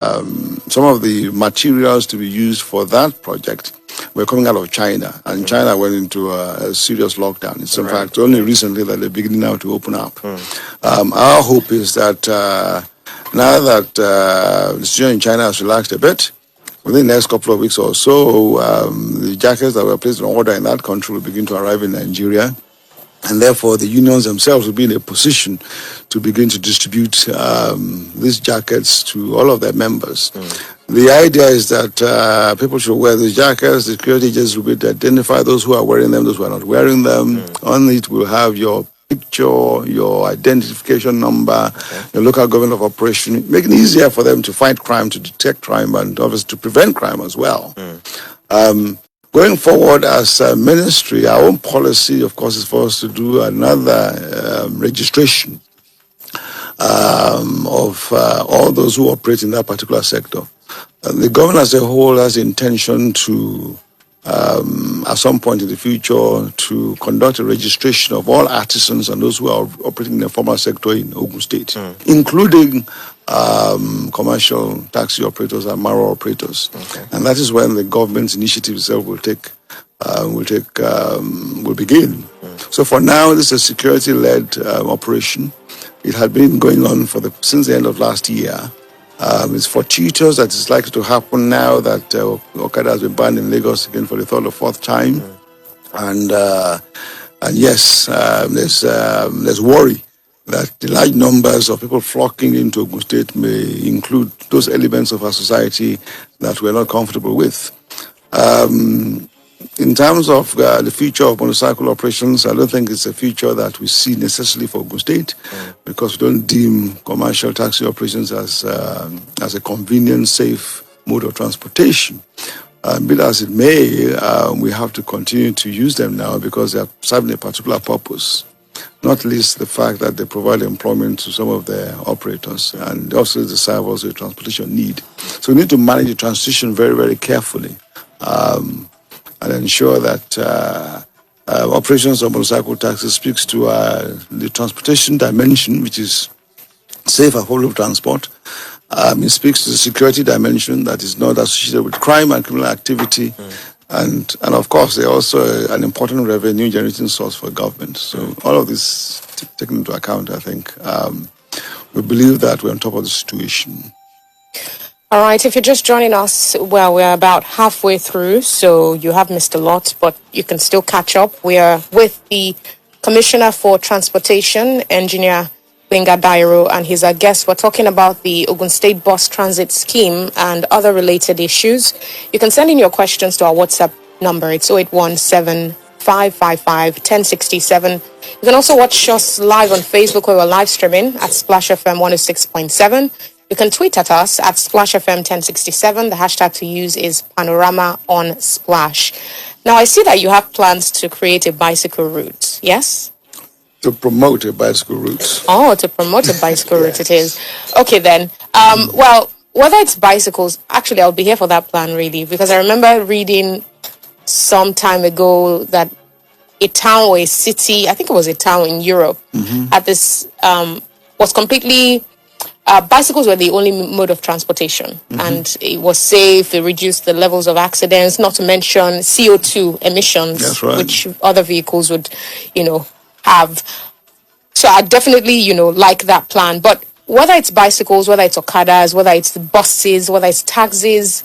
some of the materials to be used for that project were coming out of China, and China went into a serious lockdown. It's in fact only recently that they're beginning now to open up. Our hope is that now that the situation in China has relaxed a bit, within the next couple of weeks or so, the jackets that were placed on order in that country will begin to arrive in Nigeria. And therefore, the unions themselves will be in a position to begin to distribute these jackets to all of their members. The idea is that people should wear these jackets. The security agents will be to identify those who are wearing them, those who are not wearing them. On it will have your picture, your identification number, your local government of operation, making it easier for them to fight crime, to detect crime, and obviously to prevent crime as well. Going forward as a ministry, our own policy, of course, is for us to do another registration of all those who operate in that particular sector. The government as a whole has the intention to, at some point in the future, to conduct a registration of all artisans and those who are operating in the formal sector in Ogun State, including commercial taxi operators and marrow operators. And that is when the government's initiative itself will begin. So for now, this is a security-led operation. It had been going on since the end of last year. It's fortuitous that it's likely to happen now that Okada has been banned in Lagos again for the third or fourth time. And yes, there's worry that the large numbers of people flocking into Ogun State may include those elements of our society that we're not comfortable with. In terms of the future of motorcycle operations, I don't think it's a future that we see necessarily for Ogun State, because we don't deem commercial taxi operations as a convenient, safe mode of transportation. Be that as it may, we have to continue to use them now because they are serving a particular purpose. Not least the fact that they provide employment to some of their operators, and also they serve also a transportation need. So we need to manage the transition very, very carefully, and ensure that operations of motorcycle taxis speaks to the transportation dimension, which is safe and affordable transport. It speaks to the security dimension that is not associated with crime and criminal activity. And of course, they're also an important revenue generating source for government. So all of this taken into account, I think, we believe that we're on top of the situation. All right, if you're just joining us, well, we're about halfway through, so you have missed a lot, but you can still catch up. We are with the Commissioner for Transportation, Engr Gbenga Dairo, and he's our guest. We're talking about the Ogun State Bus Transit Scheme and other related issues. You can send in your questions to our WhatsApp number. It's 081-7555-1067. You can also watch us live on Facebook, where we're live streaming at Splash FM 106.7. You can tweet at us at Splash FM 1067. The hashtag to use is Panorama on Splash. Now, I see that you have plans to create a bicycle route, yes? To promote a bicycle route. Oh, to promote a bicycle route it is. Okay, then. Well, whether it's bicycles, actually, I'll be here for that plan, really, because I remember reading some time ago that a town or a city, I think it was a town in Europe, had this, was completely... bicycles were the only mode of transportation, and it was safe. It reduced the levels of accidents, not to mention CO2 emissions, That's right, which other vehicles would, have. So I definitely, like that plan. But whether it's bicycles, whether it's Okadas, whether it's buses, whether it's taxis,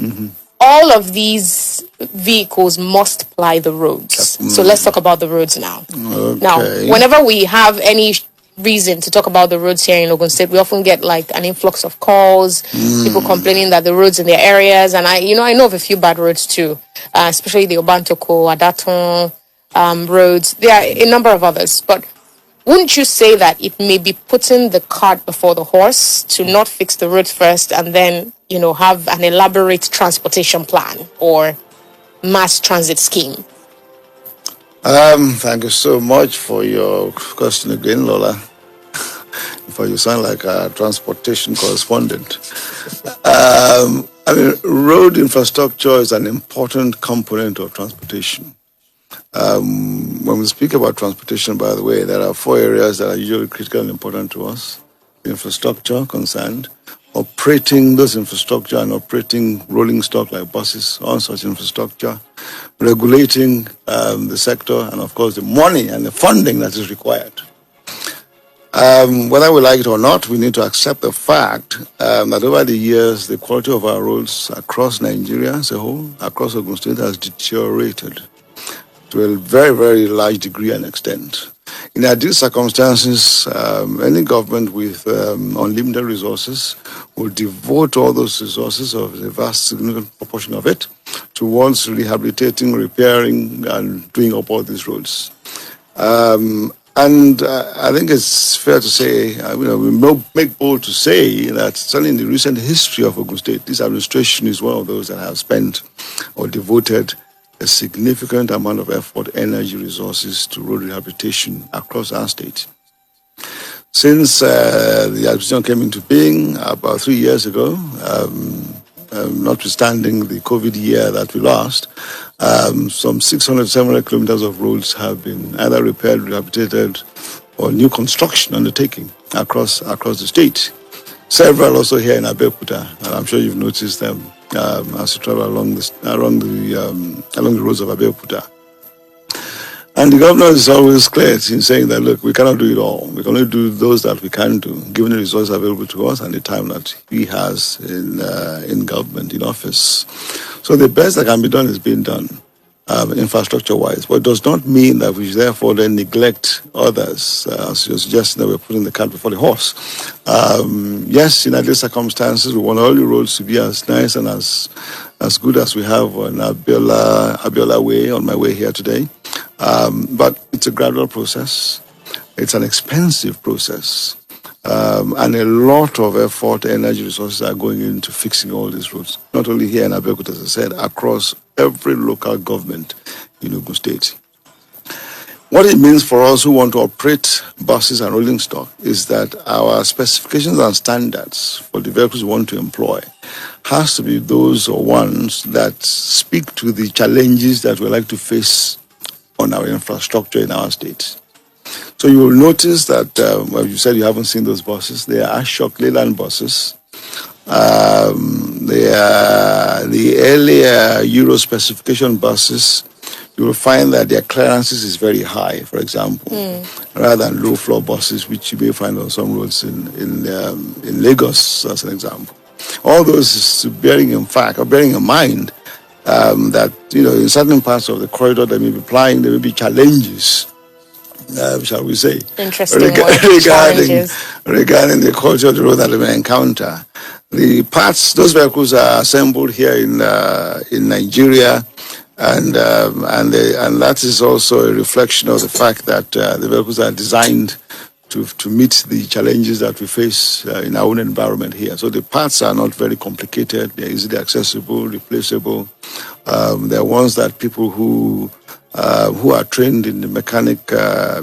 all of these vehicles must ply the roads. So let's talk about the roads now. Okay. Now, whenever we have any reason to talk about the roads here in Ogun State, we often get like an influx of calls, people complaining that the roads in their areas, and I know of a few bad roads too, especially the Obantoko, Adaton roads. There are a number of others, but wouldn't you say that it may be putting the cart before the horse to not fix the roads first and then, have an elaborate transportation plan or mass transit scheme? Thank you so much for your question again, Lola. For you sound like a transportation correspondent. Road infrastructure is an important component of transportation. When we speak about transportation, by the way, there are 4 areas that are usually critical and important to us. Infrastructure concerned, operating those infrastructure and operating rolling stock like buses on such infrastructure, regulating the sector, and of course the money and the funding that is required. Whether we like it or not, we need to accept the fact that over the years, the quality of our roads across Nigeria as a whole, across Ogun State, has deteriorated to a very, very large degree and extent. In these circumstances, any government with unlimited resources will devote all those resources, of a vast significant proportion of it, towards rehabilitating, repairing, and doing up all these roads. And I think it's fair to say, we make bold to say that certainly in the recent history of Ogun State, this administration is one of those that have spent or devoted a significant amount of effort, energy, resources to road rehabilitation across our state. Since the administration came into being about 3 years ago, notwithstanding the COVID year that we lost, some 600, 700 kilometers of roads have been either repaired, rehabilitated, or new construction undertaking across the state. Several also here in Abeokuta, and I'm sure you've noticed them as you travel along the roads of Abeokuta. And the governor is always clear in saying that, look, we cannot do it all. We can only do those that we can do, given the resources available to us and the time that he has in government, in office. So the best that can be done is being done, infrastructure-wise. But it does not mean that we should therefore then neglect others, as you're suggesting that we're putting the cart before the horse. Yes, in these circumstances, we want all the roads to be as nice and as good as we have on Abiola Way, on my way here today. But it's a gradual process. It's an expensive process. And a lot of effort, energy, resources are going into fixing all these roads. Not only here in Abeokuta, as I said, across every local government in Ogun State. What it means for us who want to operate buses and rolling stock is that our specifications and standards for the vehicles we want to employ has to be those or ones that speak to the challenges that we like to face on our infrastructure in our state. So you will notice that, you said you haven't seen those buses. They are Ashok Leyland buses. They are the earlier Euro specification buses. You will find that their clearances is very high, for example, rather than low floor buses, which you may find on some roads in Lagos, as an example. All those is bearing in mind that, in certain parts of the corridor there may be challenges, shall we say, regarding the quality of the road that they may encounter. The parts, those vehicles are assembled here in Nigeria, and that is also a reflection of the fact that the vehicles are designed to meet the challenges that we face in our own environment here. So the parts are not very complicated. They're easily accessible, replaceable. They're ones that people who are trained in the mechanic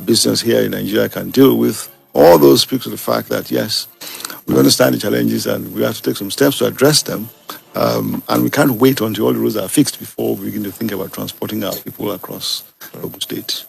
business here in Nigeria can deal with. All those speak to the fact that, yes, we understand the challenges and we have to take some steps to address them. And we can't wait until all the roads are fixed before we begin to think about transporting our people across Ogun State.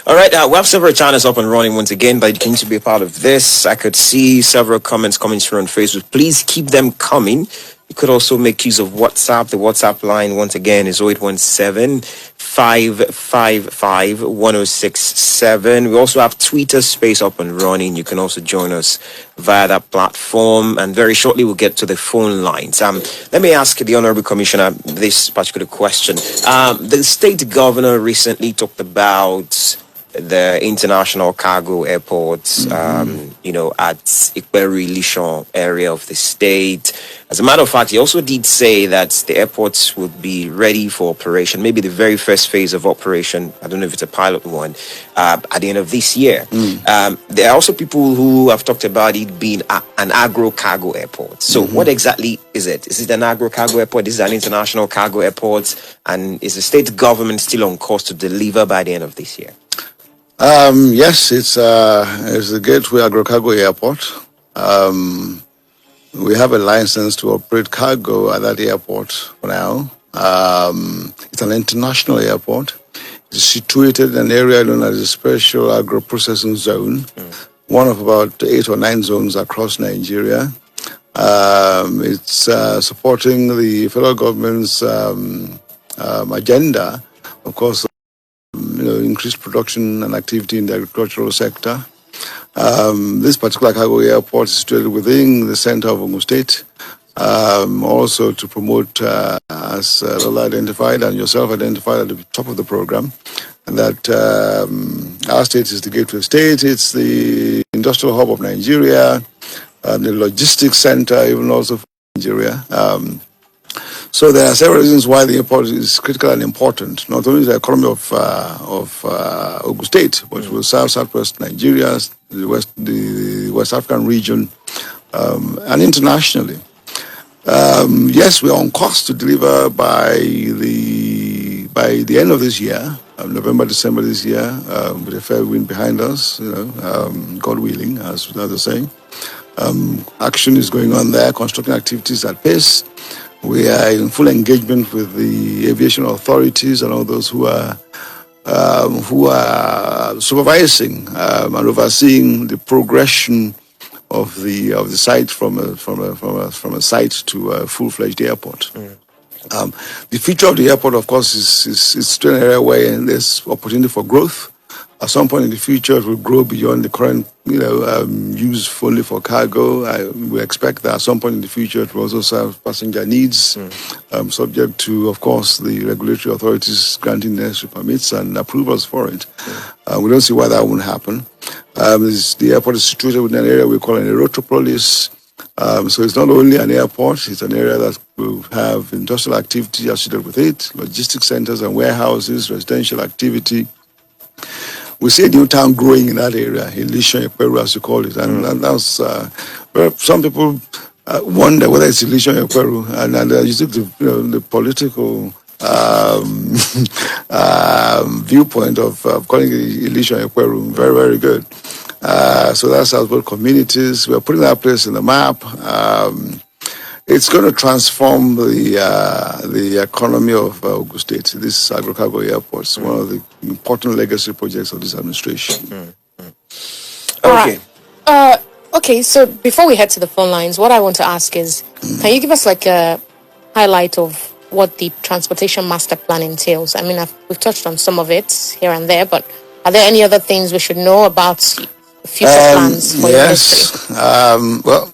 All right, we have several channels up and running once again, but you need to be a part of this. I could see several comments coming through on Facebook. Please keep them coming. You could also make use of WhatsApp. The WhatsApp line, once again, is 0817-555-1067. We also have Twitter Space up and running. You can also join us via that platform. And very shortly, we'll get to the phone lines. Let me ask the Honorable Commissioner this particular question. The state governor recently talked about the international cargo airports, at Ikperi-Lishon area of the state. As a matter of fact, he also did say that the airports would be ready for operation, maybe the very first phase of operation, I don't know if it's a pilot one, at the end of this year. There are also people who have talked about it being an agro-cargo airport. So what exactly is it? Is it an agro-cargo airport? Is it an international cargo airport? And is the state government still on course to deliver by the end of this year? Yes, it's the Gateway Agro-Cargo Airport. We have a license to operate cargo at that airport for now. It's an international airport. It's situated in an area known as the Special Agro-Processing Zone, one of about 8 or 9 zones across Nigeria. It's supporting the federal government's agenda, of course, increased production and activity in the agricultural sector. This particular cargo airport is situated within the center of Ogun State. Also to promote, as Lola identified and yourself identified at the top of the program, that our state is the gateway state. It's the industrial hub of Nigeria, the logistics center, even also for Nigeria. So there are several reasons why the airport is critical and important. Not only the economy of Ogun State, but it will serve Southwest Nigeria, the West African region, and internationally. Yes, we are on course to deliver by the end of this year, November, December this year, with a fair wind behind us, God willing, as they say. Action is going on there, construction activities at pace. We are in full engagement with the aviation authorities and all those who are supervising and overseeing the progression of the site from a site to a full-fledged airport. The future of the airport, of course, is still an area where there's opportunity for growth. At some point in the future, it will grow beyond the current, use fully for cargo. We expect that at some point in the future, it will also serve passenger needs, subject to, of course, the regulatory authorities granting necessary permits and approvals for it. We don't see why that won't happen. The airport is situated within an area we call an aerotropolis. So it's not only an airport, it's an area that will have industrial activity associated with it, logistics centers and warehouses, residential activity. We see a new town growing in that area, in Lishan Ekweru, as you call it. And that's where some people wonder whether it's Lishan Ekweru. And you see the political viewpoint of calling it Lishan Ekweru. Very, very good. So that's our both communities. We're putting that place in the map. It's going to transform the economy of Ogun State. This agro-cargo airport is one of the important legacy projects of this administration. Okay. Okay, so before we head to the phone lines, what I want to ask is, can you give us like a highlight of what the transportation master plan entails? I mean, we've touched on some of it here and there, but are there any other things we should know about future plans for your ministry? Well,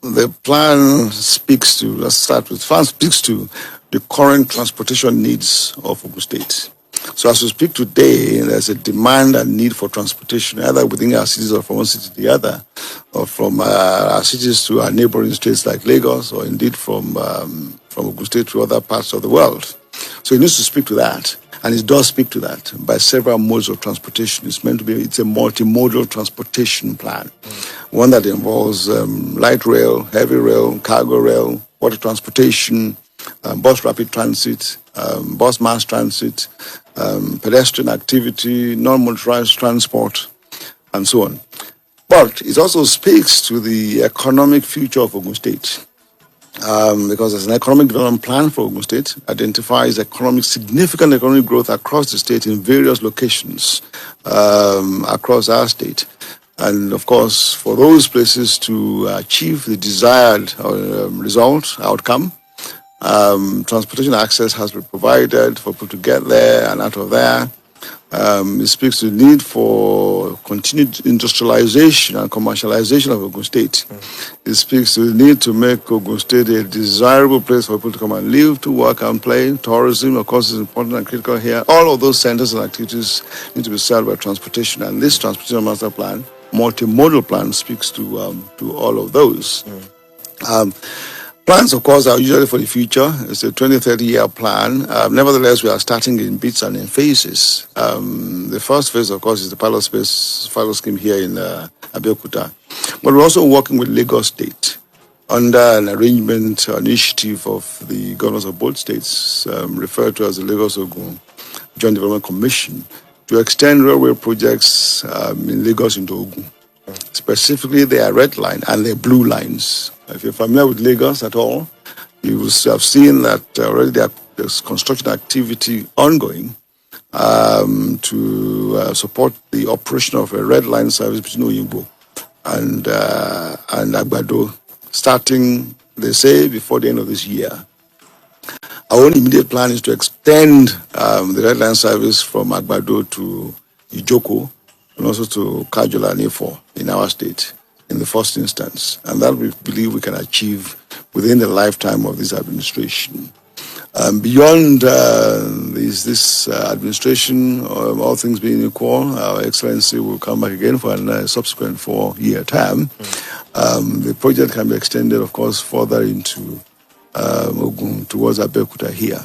the plan speaks to, let's start with, speaks to the current transportation needs of Ogun State. So as we speak today, there's a demand and need for transportation, either within our cities or from one city to the other, or from our cities to our neighboring states like Lagos, or indeed from Ogun State to other parts of the world. So it needs to speak to that. And it does speak to that by several modes of transportation. It's a multimodal transportation plan. One that involves light rail, heavy rail, cargo rail, water transportation, bus rapid transit, bus mass transit, pedestrian activity, non-motorized transport, and so on. But it also speaks to the economic future of Ogun State. Because there's an economic development plan for Ogun State, identifies significant economic growth across the state in various locations across our state. And of course, for those places to achieve the desired outcome, transportation access has been provided for people to get there and out of there. It speaks to the need for continued industrialization and commercialization of Ogun State. It speaks to the need to make Ogun State a desirable place for people to come and live, to work and play. Tourism, of course, is important and critical here. All of those centers and activities need to be served by transportation. And this transportation master plan, multimodal plan, speaks to all of those. Plans, of course, are usually for the future. It's a 20-30-year plan. Nevertheless, we are starting in bits and in phases. The first phase, of course, is the pilot scheme here in Abeokuta. But we're also working with Lagos State under an arrangement initiative of the governors of both states, referred to as the Lagos-Ogun Joint Development Commission, to extend railway projects in Lagos into Ogun. Specifically, their red line and their blue lines. If you're familiar with Lagos at all, you will have seen that already there's construction activity ongoing to support the operation of a red line service between Oyingbo and Agbado, starting, they say, before the end of this year. Our own immediate plan is to extend the Red Line service from Agbado to Ijoko and also to Kajula and Ifo in our state in the first instance. And that we believe we can achieve within the lifetime of this administration. Beyond this administration, all things being equal, Our Excellency will come back again for a subsequent 4-year term. The project can be extended, of course, further into Ogun towards Abeokuta here.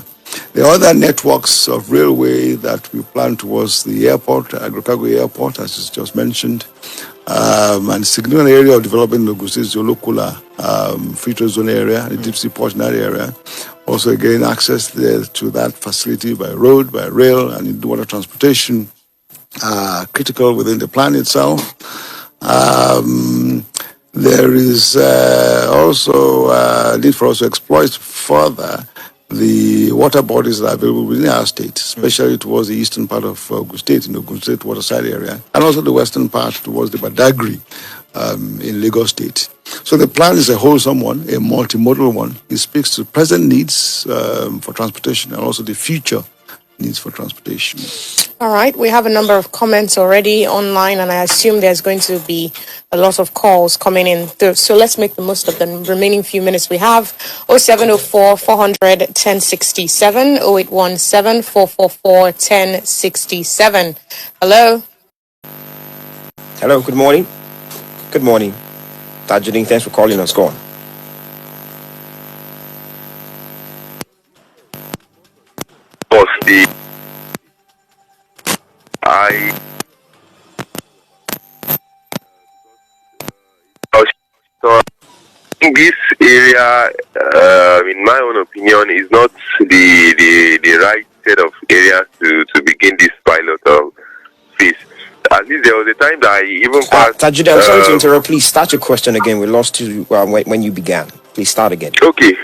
There are other networks of railway that we plan towards the airport, Agrocargo Airport, as is just mentioned, and significant area of development in Ogun State is the Olokula Free Trade Zone area, the deep sea port in that area. Also, again, access there to that facility by road, by rail, and in water transportation, critical within the plan itself. There is also a need for us to exploit further the water bodies that are available within our state, especially towards the eastern part of Ogun State, in the Ogun State waterside area, and also the western part towards the Badagry in Lagos State. So the plan is a wholesome one, a multimodal one. It speaks to present needs for transportation and also the future needs for transportation. All right, we have a number of comments already online, and I assume there's going to be a lot of calls coming in. So let's make the most of the remaining few minutes we have. 0704 400 1067, 0817 444 1067. Hello. Hello, good morning. Good morning. Tajudin, thanks for calling us. Go on. This area, in my own opinion, is not the right set of areas to begin this pilot phase. At least there was a time that I even passed. Tajudin, I'm sorry to interrupt. Please start your question again. We lost you when you began. Please start again. Okay,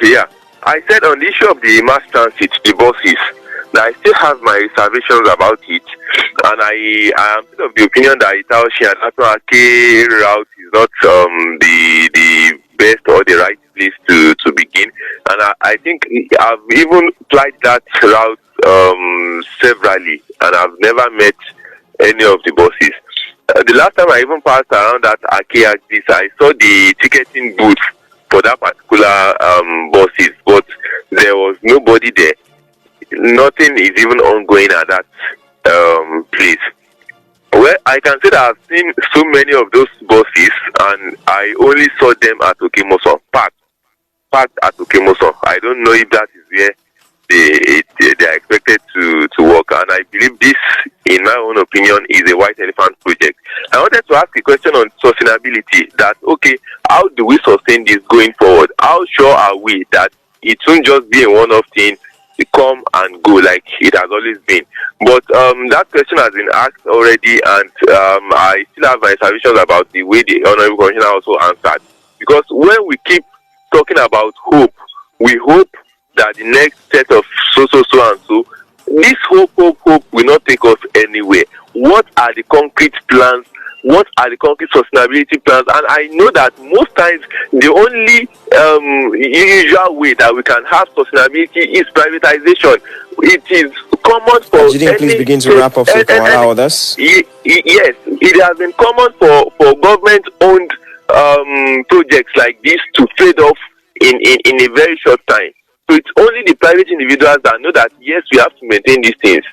yeah. I said on the issue of the mass transit, the buses, that I still have my reservations about it, and I am still of the opinion that Itaoshi and Atoake route is not the best or the right place to begin. And I think I've even applied that route severally, and I've never met any of the buses. The last time I even passed around that Ake axis, I saw the ticketing booth for that particular buses, but there was nobody there. Nothing is even ongoing at that place. Well, I can say that I've seen so many of those buses, and I only saw them at Okemoson, parked at Okemoson. I don't know if that is where they are expected to work, and I believe this, in my own opinion, is a white elephant project. I wanted to ask a question on sustainability, that, okay, how do we sustain this going forward? How sure are we that it won't just be a one-off thing, to come and go like it has always been? But that question has been asked already, and I still have my reservations about the way the Honorable Commissioner also answered. Because when we keep talking about hope, we hope that the next set of so and so, this hope will not take us anywhere. What are the concrete plans? What are the concrete sustainability plans? And I know that most times the only usual way that we can have sustainability is privatization. It is common for. Please begin to wrap up so we can allow others. Yes, it has been common for government-owned projects like this to fade off in a very short time. So it's only the private individuals that know that yes, we have to maintain these things.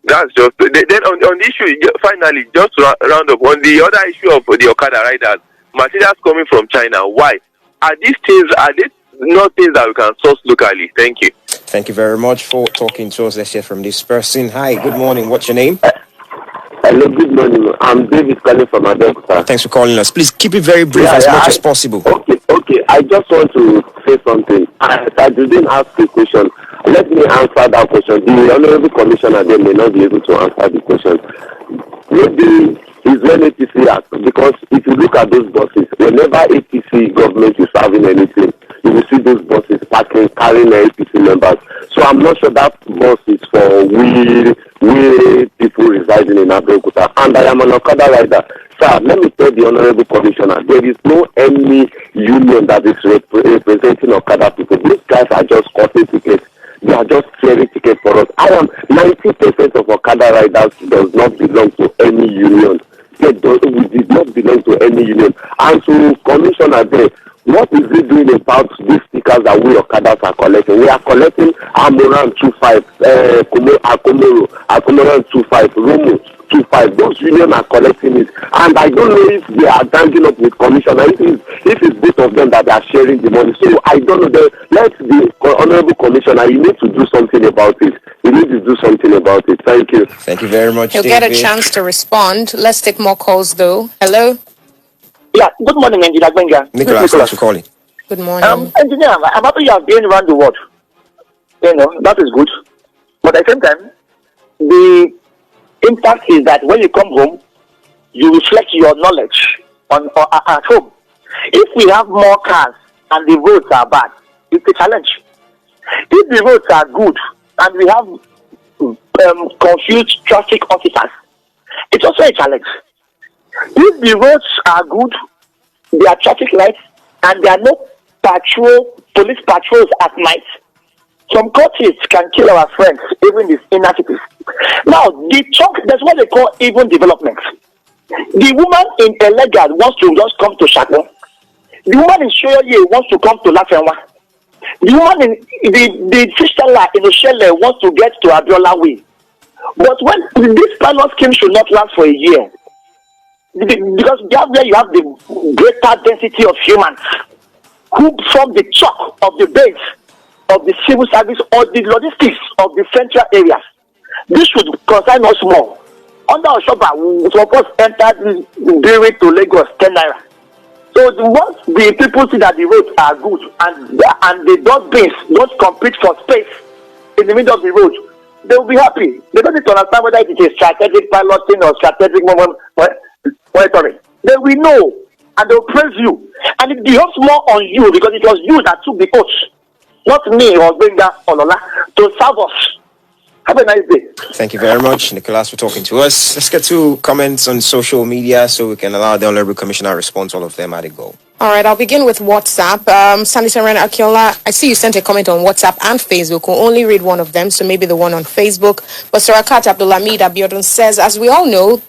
That's just then on the issue. Finally, just to round up on the other issue of the Okada riders, materials coming from China. Why are these things? Are they not things that we can source locally? Thank you. Thank you very much for talking to us. Let's hear from this person. Hi, good morning. What's your name? Hello, good morning. I'm David calling from Abeokuta. Thanks for calling us. Please keep it very brief as much as possible. Okay. I just want to say something. I didn't ask a question. Let me answer that question. The Honorable Commissioner then may not be able to answer the question. Maybe it's when APC acts, because if you look at those buses, whenever APC government is having anything, you will see those buses parking, carrying APC members. So I'm not sure that bus is for we people reside residing in Abeokuta, and I am an Okada rider. Sir, let me tell the Honorable Commissioner, there is no any union that is representing Okada people. These guys are just cutting tickets. They are just clearing tickets for us. I am 90% of Okada riders does not belong to any union. We did not belong to any union. And to Commissioner there, what is he doing about these stickers that we Okadas are collecting? We are collecting Amoran 25, Akomoran 25, Romo 25. Those unions are collecting it. And I don't know if they are ganging up with Commissioner. If it's both of them that are sharing the money. So I don't know. Let the Honorable Commissioner, you need to do something about it. You need to do something about it. Thank you. Thank you very much, You'll David. get a chance to respond. Let's take more calls, though. Hello? Yeah, good morning, Engr Gbenga. Nicholas, thanks for calling. Good morning. Engineer, I'm happy you have been around the world. You know, that is good. But at the same time, the impact is that when you come home, you reflect your knowledge on at home. If we have more cars and the roads are bad, it's a challenge. If the roads are good and we have confused traffic officers, it's also a challenge. If the roads are good, there are traffic lights, and there are no police patrols at night, some cultists can kill our friends, even in inner cities. Now, that's what they call even development. The woman in Elegad wants to just come to Shako. The woman in Shoye wants to come to Lafenwa. The woman in the fish seller in Oshele wants to get to Abiola Way. But when this pilot scheme should not last for a year, because that's where you have the greater density of humans who form the chalk of the base of the civil service or the logistics of the central areas. This should concern us more. Under Oshoba, we suppose enter the dairy to Lagos 10 naira. So once the people see that the roads are good and the dustbins don't compete for space in the middle of the road, they will be happy. They don't need to understand whether it is a strategic piloting or strategic monitoring. They will know and they will praise you. And it behoves more on you because it was you that took the oath, not me or Gbenga or Lola, to serve us. Have a nice day. Thank you very much, Nicholas, for talking to us. Let's get to comments on social media so we can allow the Honorable Commissioner to respond to all of them at a go. All right, I'll begin with WhatsApp. Sandy Saren Akiola, I see you sent a comment on WhatsApp and Facebook. We'll only read one of them, so maybe the one on Facebook. But Sarakat Abdulhamid Abiodun says, as we all know,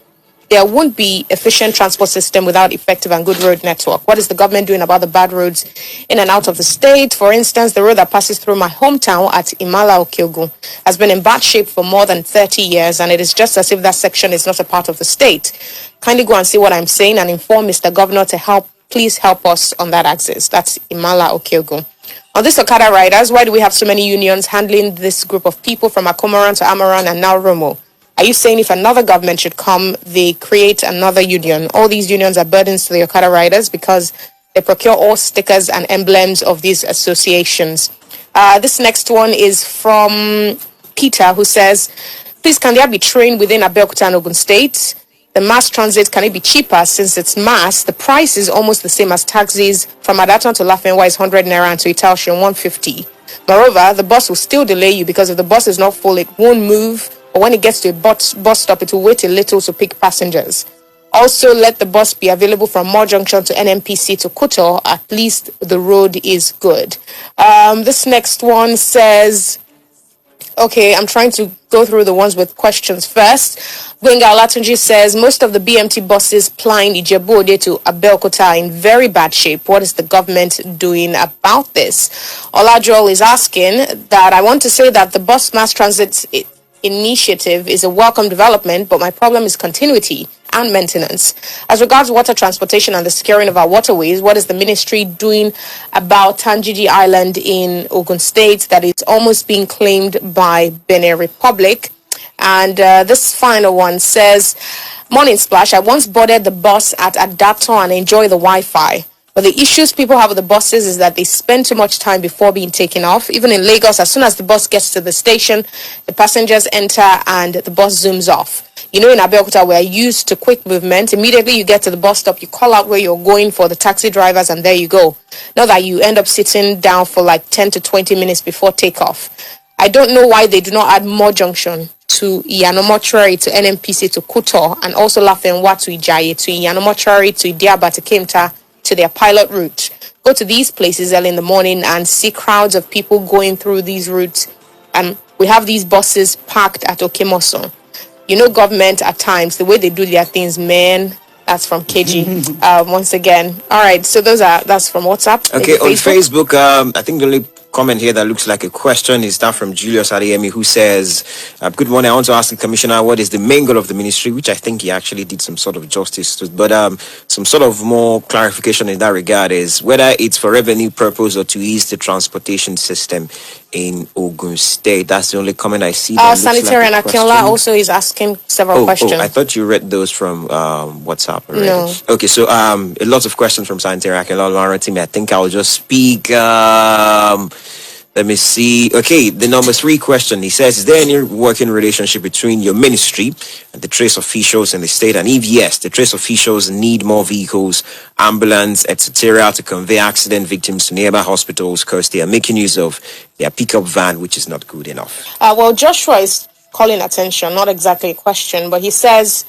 there won't be efficient transport system without effective and good road network. What is the government doing about the bad roads in and out of the state? For instance, the road that passes through my hometown at Imala Ogun has been in bad shape for more than 30 years, and it is just as if that section is not a part of the state. Kindly go and see what I'm saying and inform Mr. Governor to please help us on that axis. That's Imala Ogun. On this Okada riders, why do we have so many unions handling this group of people from Akomoran to Amaran and now Romo? Are you saying if another government should come, they create another union? All these unions are burdens to the Okada riders because they procure all stickers and emblems of these associations. This next one is from Peter, who says, please, can there be train within Abeokuta and Ogun State? The mass transit, can it be cheaper since it's mass? The price is almost the same as taxis. From Adaton to Lafenwa is 100 naira and to Italshin 150. Moreover, the bus will still delay you because if the bus is not full, it won't move. Or when it gets to a bus stop, it will wait a little to pick passengers. Also, let the bus be available from Moore Junction to NMPC to Kuto. At least the road is good. This next one says, okay, I'm trying to go through the ones with questions first. Gbenga Olatunji says, most of the BMT buses plying Ijebu-Ode to Abeokuta are in very bad shape. What is the government doing about this? Oladrol is asking that I want to say that the bus mass transit initiative is a welcome development, but my problem is continuity and maintenance. As regards water transportation and the securing of our waterways, what is the ministry doing about Tangiji Island in Ogun State that is almost being claimed by Benin Republic? And this final one says, Morning Splash, I once boarded the bus at Adato and enjoy the Wi-Fi. But the issues people have with the buses is that they spend too much time before being taken off. Even in Lagos, as soon as the bus gets to the station, the passengers enter and the bus zooms off. You know, in Abeokuta, we're used to quick movement. Immediately you get to the bus stop, you call out where you're going for the taxi drivers, and there you go. Not that you end up sitting down for like 10 to 20 minutes before takeoff. I don't know why they do not add more junction to Yanomochari to NMPC to Kuto, and also Lafenwa to Ijaye to Yanomochari to Idiaba to Kemta to their pilot route. Go to these places early in the morning and see crowds of people going through these routes. We have these buses parked at Okemoso. You know, government at times, the way they do their things, man. That's from KG. Once again. All right. So that's from WhatsApp. Okay, on Facebook, I think the only comment here that looks like a question is that from Julius Adeyemi, who says, good morning, I want to ask the commissioner what is the main goal of the ministry, which I think he actually did some sort of justice to, but some sort of more clarification in that regard is whether it's for revenue purpose or to ease the transportation system in Ogun State. That's the only comment I see. Sanitarian like Akinola also is asking several questions. I thought you read those from WhatsApp already. No. Okay, so a lot of questions from Sanitarian Akinola. I think I'll just speak. Let me see. Okay, the number 3 question. He says, is there any working relationship between your ministry and the trace officials in the state? And if yes, the trace officials need more vehicles, ambulance, etc. to convey accident victims to nearby hospitals because they are making use of their pickup van, which is not good enough. Well, Joshua is calling attention, not exactly a question, but he says,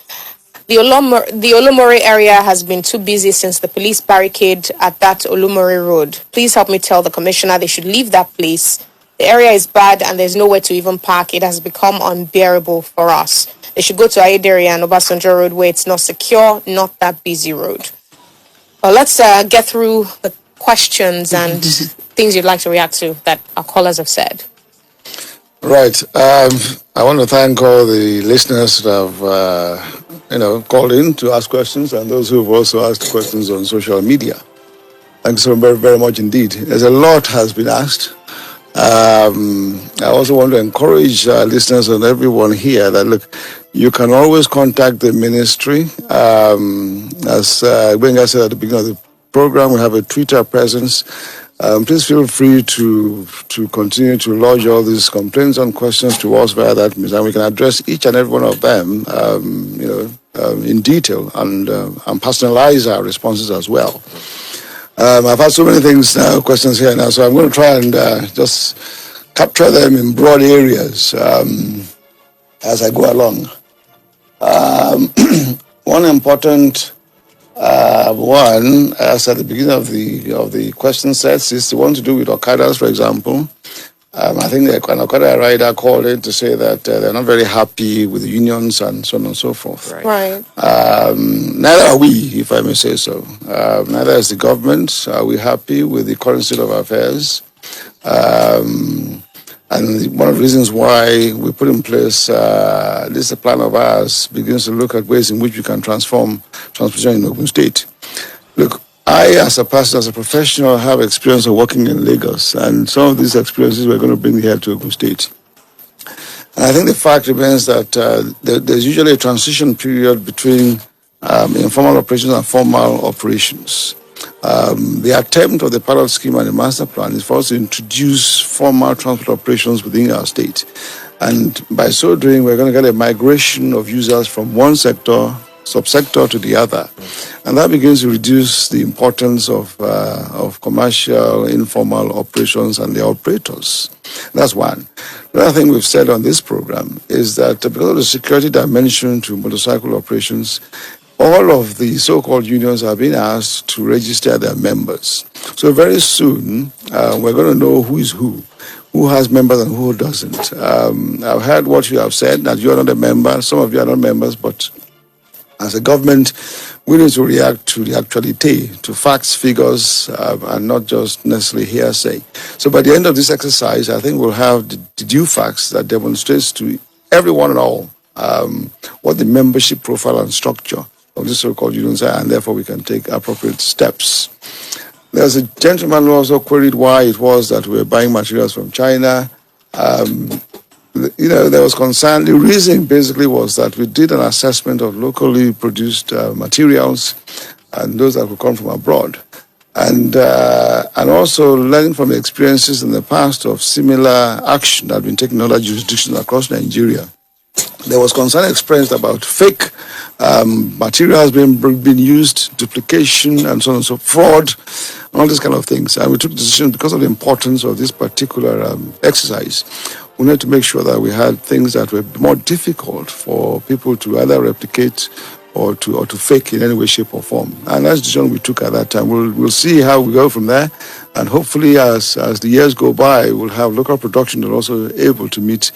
the Olumori area has been too busy since the police barricade at that Olumori road. Please help me tell the commissioner they should leave that place. The area is bad and there's nowhere to even park. It has become unbearable for us. They should go to Ayedere and Obasanjo Road where it's not secure, not that busy road. Well, let's get through the questions and things you'd like to react to that our callers have said. Right. I want to thank all the listeners that have called in to ask questions, and those who have also asked questions on social media. Thanks so very, very much indeed. There's a lot has been asked. I also want to encourage listeners and everyone here that, look, you can always contact the ministry. As Gbenga said at the beginning of the program, we have a Twitter presence. Please feel free to continue to lodge all these complaints and questions to us via that means, and we can address each and every one of them, in detail and personalize our responses as well. I've had so many questions here now, so I'm going to try and just capture them in broad areas as I go along. One important one, as at the beginning of the question sets, is the one to do with Okadas, for example. I think an Okada rider called in to say that they're not very happy with the unions and so on and so forth. Right. Neither are we, if I may say so. Neither is the government. Are we happy with the current state of affairs? And one of the reasons why we put in place this plan of ours begins to look at ways in which we can transform transportation in Ogun State. Look, I, as a person, as a professional, have experience of working in Lagos, and some of these experiences we're going to bring here to Ogun State. And I think the fact remains that there's usually a transition period between informal operations and formal operations. The attempt of the pilot scheme and the master plan is for us to introduce formal transport operations within our state. And by so doing, we're going to get a migration of users from one subsector to the other. And that begins to reduce the importance of commercial, informal operations and the operators. That's one. The other thing we've said on this program is that because of the security dimension to motorcycle operations, all of the so-called unions are being asked to register their members. So very soon, we're going to know who is who has members and who doesn't. I've heard what you have said, that you are not a member. Some of you are not members, but as a government, we need to react to the actuality, to facts, figures, and not just necessarily hearsay. So by the end of this exercise, I think we'll have the due facts that demonstrates to everyone and all what the membership profile and structure of this so-called unions are, and therefore we can take appropriate steps. There's a gentleman who also queried why it was that we were buying materials from China. There was concern. The reason basically was that we did an assessment of locally produced materials and those that would come from abroad. And also learning from the experiences in the past of similar action that had been taken in other jurisdictions across Nigeria. There was concern expressed about fake materials being used, duplication, and so on and so fraud, and all these kind of things. And we took the decision because of the importance of this particular exercise we need to make sure that we had things that were more difficult for people to either replicate or to fake in any way, shape, or form. And that's the decision we took at that time. We'll see how we go from there, and hopefully, as the years go by, we'll have local production that are also able to meet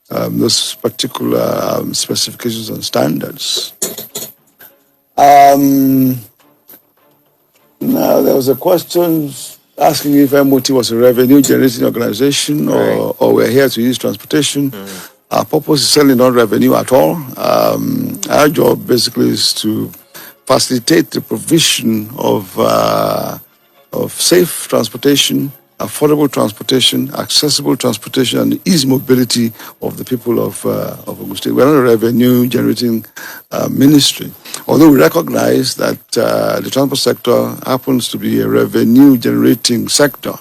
those particular specifications and standards. Now, there was a question asking if MOT was a revenue-generating organization or we're here to use transportation. Our purpose is certainly not revenue at all. Our job basically is to facilitate the provision of safe transportation, affordable transportation, accessible transportation, and the easy mobility of the people of Ogun State. We're not a revenue-generating ministry, although we recognize that the transport sector happens to be a revenue-generating sector.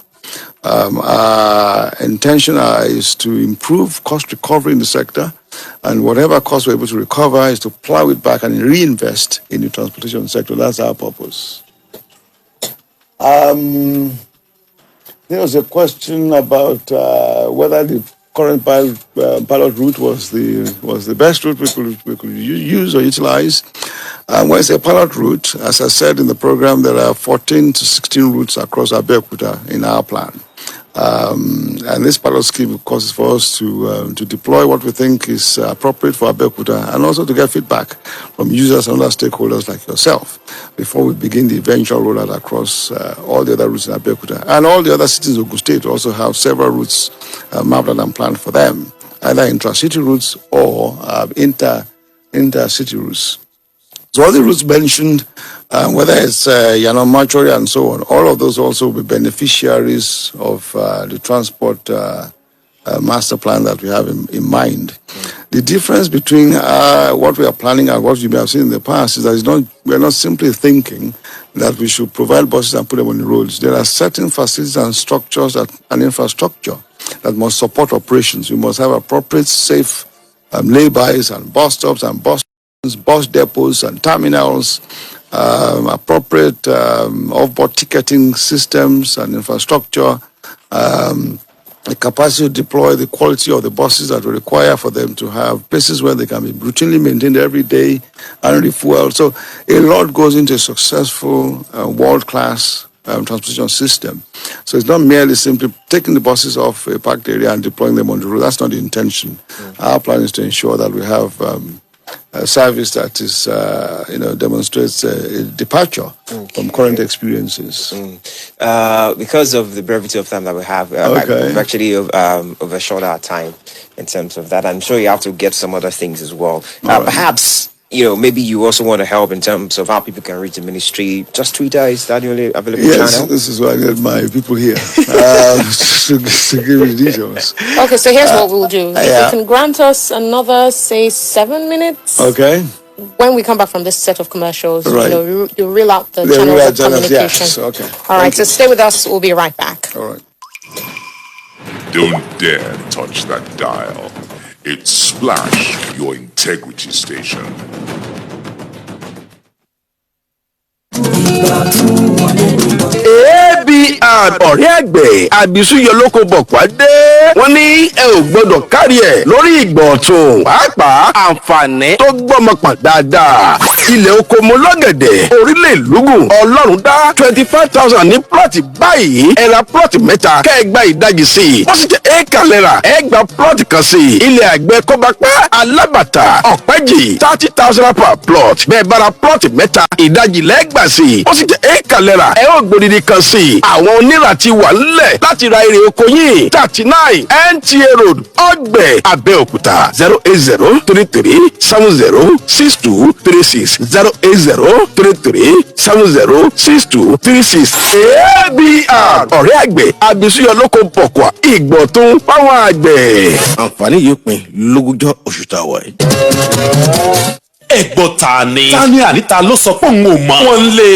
Our intention is to improve cost recovery in the sector, and whatever cost we're able to recover is to plow it back and reinvest in the transportation sector. That's our purpose. There was a question about whether the current pilot route was the best route we could use or utilize. When it's a pilot route, as I said in the program, there are 14 to 16 routes across Abeokuta in our plan. And this pilot scheme, of course, is for us to deploy what we think is appropriate for Abeokuta, and also to get feedback from users and other stakeholders like yourself before we begin the eventual rollout across all the other routes in Abeokuta. And all the other cities of Ogun State also have several routes mapped out and planned for them, either intra-city routes or intercity routes. So all the routes mentioned, whether it's Machori and so on, all of those also will be beneficiaries of the transport master plan that we have in mind. The difference between what we are planning and what you may have seen in the past is that we're not simply thinking that we should provide buses and put them on the roads. There are certain facilities and structures and infrastructure that must support operations. You must have appropriate, safe laybys and bus stops and bus depots and terminals, appropriate off-board ticketing systems and infrastructure, the capacity to deploy the quality of the buses that we require for them to have places where they can be routinely maintained every day and refueled. So a lot goes into a successful world-class transportation system. So it's not merely simply taking the buses off a parked area and deploying them on the road. That's not the intention. Our plan is to ensure that we have a service that is, demonstrates a departure from current experiences. Because of the brevity of time that we have, we've actually overshot our time in terms of that. I'm sure you have to get some other things as well. Perhaps, maybe you also want to help in terms of how people can reach the ministry. Just Twitter, is that the only available channel? Yes, this is why I get my people here to give you the details. Okay, so here's what we'll do. If you can grant us another, say, 7 minutes. Okay. When we come back from this set of commercials, right. you reel out the channels of communication. Yes. Okay. All right, so stay with us. We'll be right back. All right. Don't dare touch that dial. It's Splash, your integrity station. ABR ọ̀rẹ́ àgbẹ̀ àbísúyọ lóko bọ̀pá dé. Wọ́n ní ẹ ò gbọ́dọ̀ kárí ẹ̀ lórí ìgbà ọ̀tun. Pàápàá àǹfààní tó gbọ́mọpọ̀ dáadáa. Ilẹ̀ oko mo lọ́gẹ̀dẹ̀ orílẹ̀ ìlúgùn Ọlọ́run dá 25,000 ní plọ̀tì báyìí. Ẹ ra plọ̀tì mẹ́ta kẹ́ ẹ gba ìdajì sí i. Wọ́n sì jẹ́ éèkà lẹ́ra ẹ gba plọ̀tì kan sí i. Ilẹ̀ àgbẹ̀ Kọ́bápẹ́ Alábàtà Ọ̀pẹ́jì 30,000 per plot. Bẹ́ẹ̀ bá ra plọ̀tì mẹ́ta ìdajì lẹ́gbà sí i. Wọ́n sì jẹ́ éèkà lẹ́ra ẹ ó gbòdìdì kan sí i. Àwọn onírà ti wà nílẹ̀ láti ra èrè oko yìí 39 NTA Road Ọ̀gbẹ̀ Abẹ́òkúta 08033706236 08033706236. ABR ọ̀rẹ́ àgbẹ̀ àbísúyọ lóko pọ̀kọ̀ ìgbọ̀tún fáwọn àgbẹ̀. Àǹfààní yìí pin lógúnjọ́ oṣù táwa yìí. ẹ̀gbọ́n ta ni àníta ló sọ pé òun ò mọ̀. wọ́n lé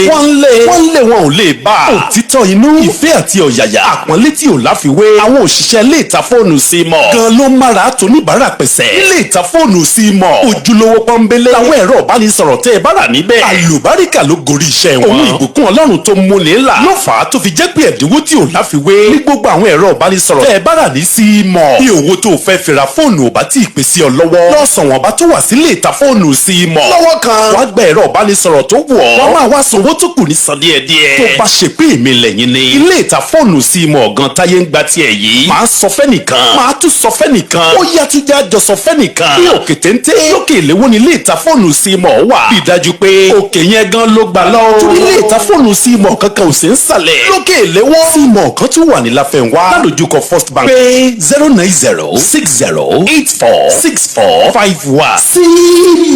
wọn ò lè bá a. òtítọ́ inú ìfẹ́ àti ọ̀yàyà àpọ́nlé tí ò láfiwé. àwọn òṣìṣẹ́ ilé ìta fóònù sí mọ̀. gan ló mára tó níbàárà pẹ̀sẹ̀. ilé ìta fóònù sí mọ̀. ojúlówó pọ́nbélé. làwọn ẹ̀rọ ìbánisọ̀rọ̀ tẹ́ ẹ bá rà níbẹ̀. àlùbáríkà ló gorí iṣẹ́ wọn. òun ìbùkún ọlọ́run tó múni ńlá. ló fà á tó fi jẹ́ pé ẹ̀dínwó tí ò láfiwé. ní gbogbo àwọn ẹ̀rọ ìbánisọ̀rọ̀ tẹ́ ẹ bá rà ní sí mọ̀. bí owó tó fẹ́ fira fóònù ò bá tí ì pèsè ọ lọ́wọ́. lọ́sàn-án bá tó wà sílé ìta fóònù sí mọ̀. lọ́wọ́ kan wàá gba ẹ̀rọ ìbánisọ̀rọ̀ tó wọ̀ ọ́. wọ́n máa wá sanwó tó kù ní san díẹ̀díẹ̀. tó bá ṣe pé èmi lẹ́yìn ni. ilé ìta fóònù sí mọ̀ ọ̀gán táyé ń gba tiẹ̀ yìí. máa sọ fẹ́nìkan. máa tún sọ fẹ́nìkan. ó yá tún já jọ sọ fẹ́nìkan. bí òkè téńté lókè ìléwó ni ilé ìta fóònù sí mọ̀ wà. bí dájú pé òkè yẹn gan ló gbà lọ. torí ilé ìta fóònù sí mọ̀ kankan ò sí ń sàlẹ̀. lókè ìléwó sí mọ̀ kan tún wà ní Láfẹnwá. ládojúkọ First Bank. pé 09060846451. sí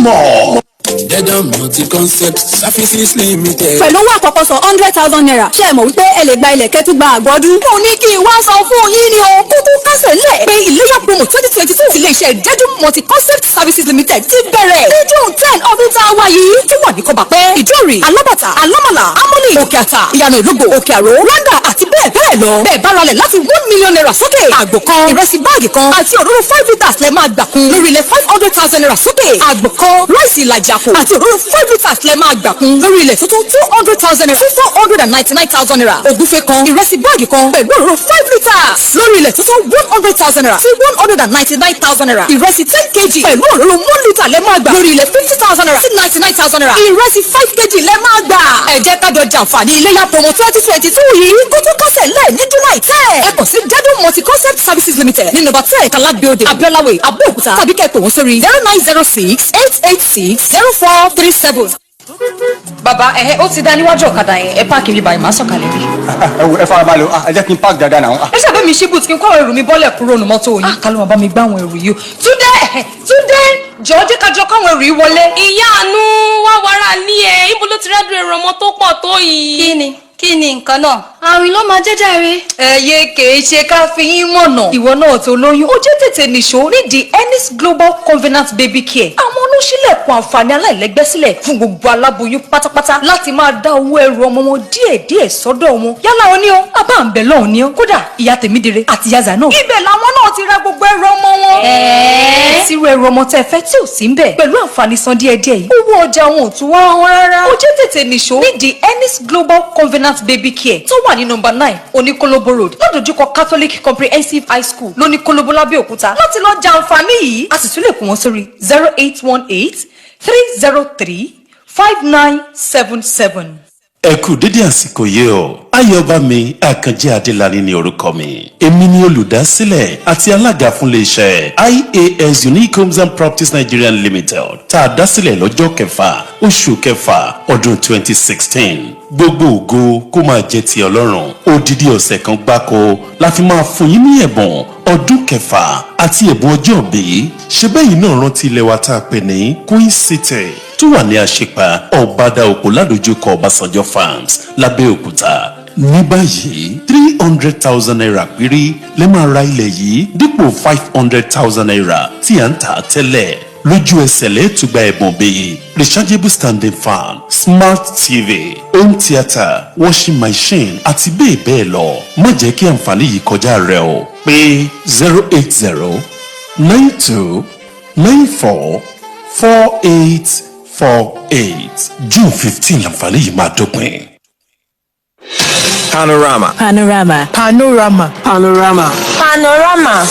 mọ̀. Dedam Multi-Concept Services Limited. Pẹ̀lú owó àkọ́kọ́ sọ 100,000 naira. Ṣé ẹ mọ̀ wípé ẹ lè gba ilẹ̀ kẹ́tù gba àgbọ̀dún? Mo ní kí n wá sọ fún yín ni o. Kúkú kásẹ̀ lẹ̀ pé Iléyá promo 2022 ti iléeṣẹ́ Dedam Multi-Concept Services Limited ti bẹ̀rẹ̀. Ní June 10 ọdún tá a wá yìí. Tó wà ní Kọ́bápẹ́, Ìdórì, Alábàtà, Alámàlà, Amọ́lì, Òkè Àtà, Ìyànà Ìlógbò, Òkè Àró, Rádà àti bẹ́ẹ̀ bẹ́ẹ̀ lọ. Bẹ́ẹ̀ bá ralẹ̀ láti 1 million naira sókè. Àgbò kan, ìrẹsì báàgì kan àti òróró 5 litres lẹ máa gbà kún. Lórí ilẹ̀ 500,000 naira sókè. Àgbò kan, ráìsì ìlàjì àpò àti òróró 5 litres lẹ máa gbà kún. Lórí ilẹ̀ tuntun 200,000 naira sí 499,000 naira. Ògúnfe kan, ìrẹsì báàgì kan pẹ̀lú òróró 5 litres. Lórí ilẹ̀ tuntun 100,000 naira sí 199,000 naira. Ìrẹsì 10 kg pẹ̀lú òróró 1 litre lẹ máa gbà. Lórí ilẹ̀ 50,000 naira sí 99,000 naira. Ìrẹsì 5 kg lẹ máa gbà. Ẹ jẹ́ ká jọ jàǹfààní Iléyá promo 2022 yìí. Kókó kásẹ̀ lẹ̀ ní July 10. Ẹ kàn sí Dedam Multi-Concept Services Limited ní nọ́mbà 10 Kala Building, Abiola Way, Abẹ́òkúta. Tàbí kẹ́ pè wọ́n sórí 0906-886-0437. Bàbá ó ti dá níwájú ọ̀kadà yẹn, ẹ páàkì mi báyìí máa sọ̀kalẹ̀ bí. ẹ farabalẹ̀ ẹ jẹ́ kí n páàkì dáadáa náà. ẹ ṣàbẹ̀ mi ṣí bùtù kí n kó àwọn ẹrù mi bọ́lẹ̀ kúrò ní mọ́tò yìí. Kálọ́ máa bá mi gbá àwọn ẹrù yìí o. Túndé jọ̀ọ́ jẹ́ ká jọ káwọn ẹrù yìí wọlé. Ìyá àánú wá wàrà ní ẹ ibo ló ti rẹ́dùn èrò ọmọ tó pọ̀ tó yìí. Kí ni nǹkan náà? Àrùn ló máa jẹ́jà rẹ. Ẹyẹ kìí ṣe ká fi yín mọ̀nà. Ìwọ náà tó lóyún. Ó jẹ́ tètè nìṣó ní the Ennis Global Covenant Baby Care. Àwọn olóṣílẹ̀kùn àǹfààní aláìlẹ́gbẹ́ sílẹ̀ fún gbogbo aláboyún pátápátá láti máa dá owó ẹrù ọmọ wọn díẹ̀díẹ̀ sọ́dọ̀ wọn. Yálà wọn ni ó, àbá ń bẹ̀ lọ́hùn ni ó. Kódà ìyá Tèmídire àti ìyá Zainab. Ibẹ̀ làwọn náà ti ra gbogbo ẹrù ọmọ wọn. Sírú ẹrù ọmọ tẹ́ fẹ́ tí ò sí ń bẹ̀. Pẹ̀lú àǹfààní san díẹ̀díẹ̀ yìí. Owó ọjà wọn ò tún wá wọn rárá. Ó jẹ́ tètè nìṣó ní the Ennis Global Covenant Baby Care tó wà ní nọ́mbà 9 Oníkólóbó Road ládojúkọ Catholic Comprehensive High School lóníkólóbó Lábẹ́òkúta. Láti lọ jẹ àǹfààní yìí a sì tún lè kún wọn sórí 0818-303-5977. Ẹ kú dédé àsìkò yìí o. Ayọ̀bámi Àkànjí Adélani ni orúkọ mi. Èmi ni olùdásílẹ̀ àti alága fún iléeṣẹ́ IAS Unique Homes and Properties Nigeria Limited tá a dásílẹ̀ lọ́jọ́ kẹfà oṣù kẹfà ọdún 2016. Gbogbo ògo kó máa jẹ́ ti Ọlọ́run. Odidi ọ̀sẹ̀ kan gbáko la fi máa fún yín ní ẹ̀bùn ọdún kẹfà àti ẹ̀bùn ọjọ́ òbí. Ṣé bẹ́yìn náà rántí ilẹ̀ wa tá a pè ní Queen City tó wà ní àṣepa Ọ̀bádà Òpó ládojúkọ Ọbásanjọ́ Farms Lábẹ́òkúta. Ní báyìí 300,000 naira péré lè máa ra ilẹ̀ yìí dípò 500,000 naira tí à ń tà tẹ́lẹ̀. Lójú ẹsẹ̀ lẹ́ẹ̀tùgbà ẹ̀bùn bíi rechargeable standing fan, smart TV, home theatre, washing machine àti bẹ́ẹ̀ bẹ́ẹ̀ lọ. Má jẹ́ kí àǹfààní yìí kọjá rẹ o. Pé 08092944848. June 15 làǹfààní yìí máa dópin. Panorama. Panorama. Panorama. Panorama. Panorama.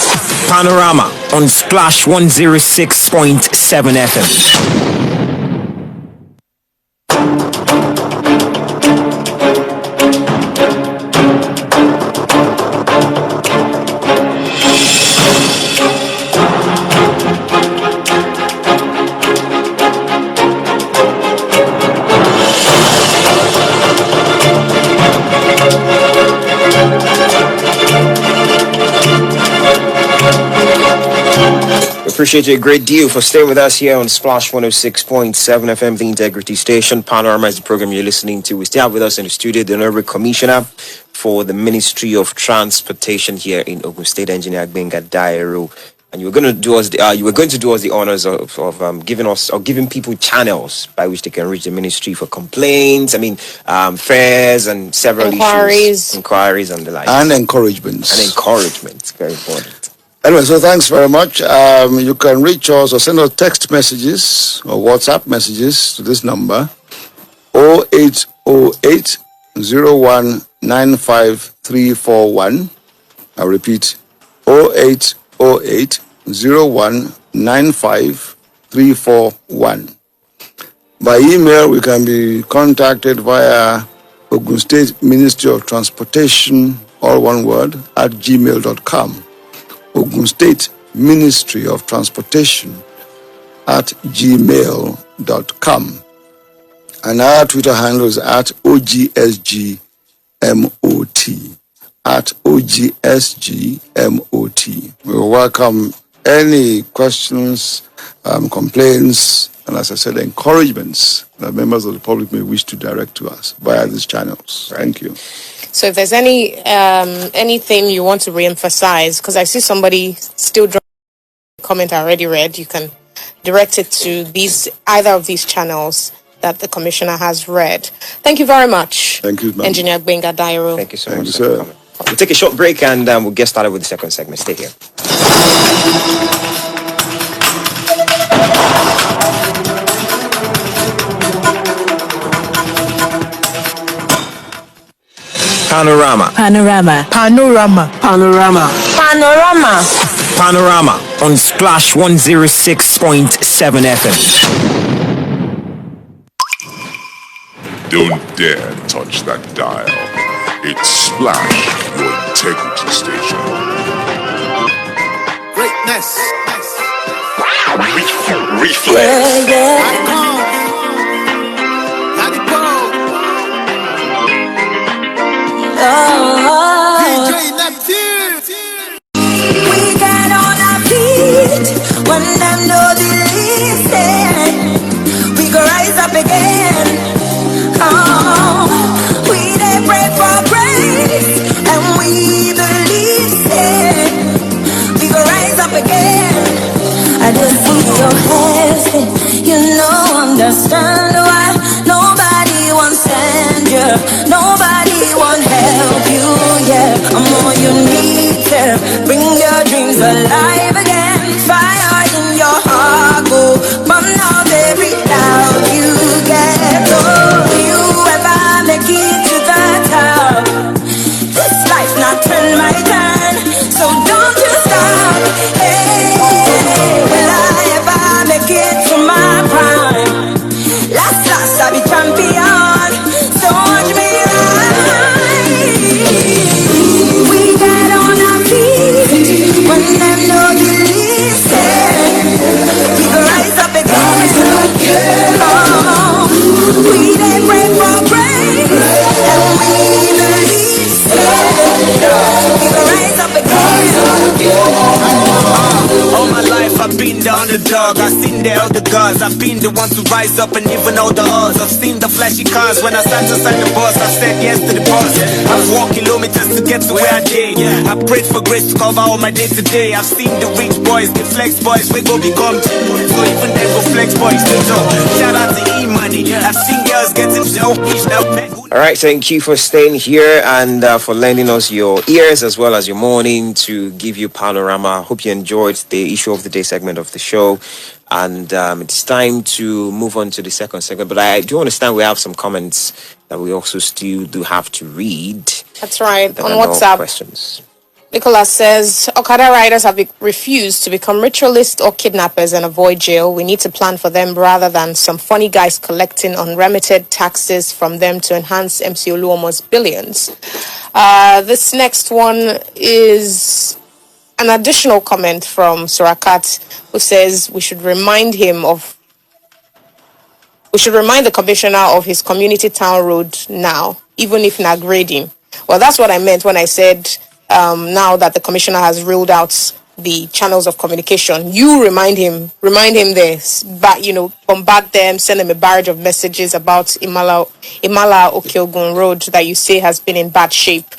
Panorama on Splash 106.7 FM. Appreciate you a great deal for staying with us here on Splash 106.7 FM, the Integrity Station. Panorama is the program you're listening to. We still have with us in the studio the Engr Commissioner for the Ministry of Transportation here in Ogun State, Engr Gbenga Dairo. and you were going to do us the honors of giving people channels by which they can reach the ministry for complaints. I mean, fairs and several inquiries and the like, and encouragements. Very important. Anyway, so thanks very much. You can reach us or send us text messages or WhatsApp messages to this number: 0808 0195341. I repeat, 0808 0195341. By email, we can be contacted via Ogun State Ministry of Transportation, all one word, at gmail.com. Ogun State Ministry of Transportation at gmail.com. And our Twitter handle is at OGSGMOT. At OGSGMOT. We will welcome any questions, complaints, and as I said, encouragements that members of the public may wish to direct to us via these channels. Thank you. So if there's anything you want to reemphasize, because I see somebody still drawing a comment I already read, you can direct it to either of these channels that the commissioner has read. Thank you very much. Thank you, ma'am. Engr Gbenga Dairo. Thank you so much, sir. We'll take a short break and we'll get started with the second segment. Stay here. Panorama on Splash 106.7 FM. Don't dare touch that dial. It's Splash, your integrity station. Greatness. Reflex. We get on our feet when them no listen. We go rise up again. We dey pray for grace and we believe it. We go rise up again. I just see your hands, you know, understand why nobody wants send you, nobody won't help you, yeah. I'm all you need to bring your dreams alive again. Fire in your heart, go burn out every doubt you get. Oh, you ever make it to the top? This life not turn my turn, so don't you stop. Hey, will I ever make it to my prime? Last I be champion, so watch me ride. We get on our feet when them know you listen. We go rise up again. Oh, we dey pray for grace and we believe it. We go rise up again. All my life I've been the underdog, I've seen the elder gods, I've been the one to rise up and even know the odds. I've seen the flashy cars when I sat inside the bus, I said yes to the boss. I've walked kilometers to get to where I did. I prayed for grace to cover all my day to day. I've seen the rich boys, the flex boys, we go become people. So even they go flex boys, they talk. Shout out to E-Money, I've seen girls getting selfish now. All right, thank you for staying here and for lending us your ears as well as your morning to give you panorama. Hope you enjoyed the issue of the day segment of the show. And it's time to move on to the second segment. But I do understand we have some comments that we also still do have to read. That's right. There On are no WhatsApp, questions. Nicholas says, Okada riders have refused to become ritualists or kidnappers and avoid jail. We need to plan for them rather than some funny guys collecting unremitted taxes from them to enhance MC Oluomo's billions. This next one is an additional comment from Surakat, who says we should remind the commissioner of his community town road now, even if not grading. Well, that's what I meant when I said now that the commissioner has ruled out the channels of communication. You remind him this, but bombard them, send them a barrage of messages about Imala Ogun Road that you say has been in bad shape.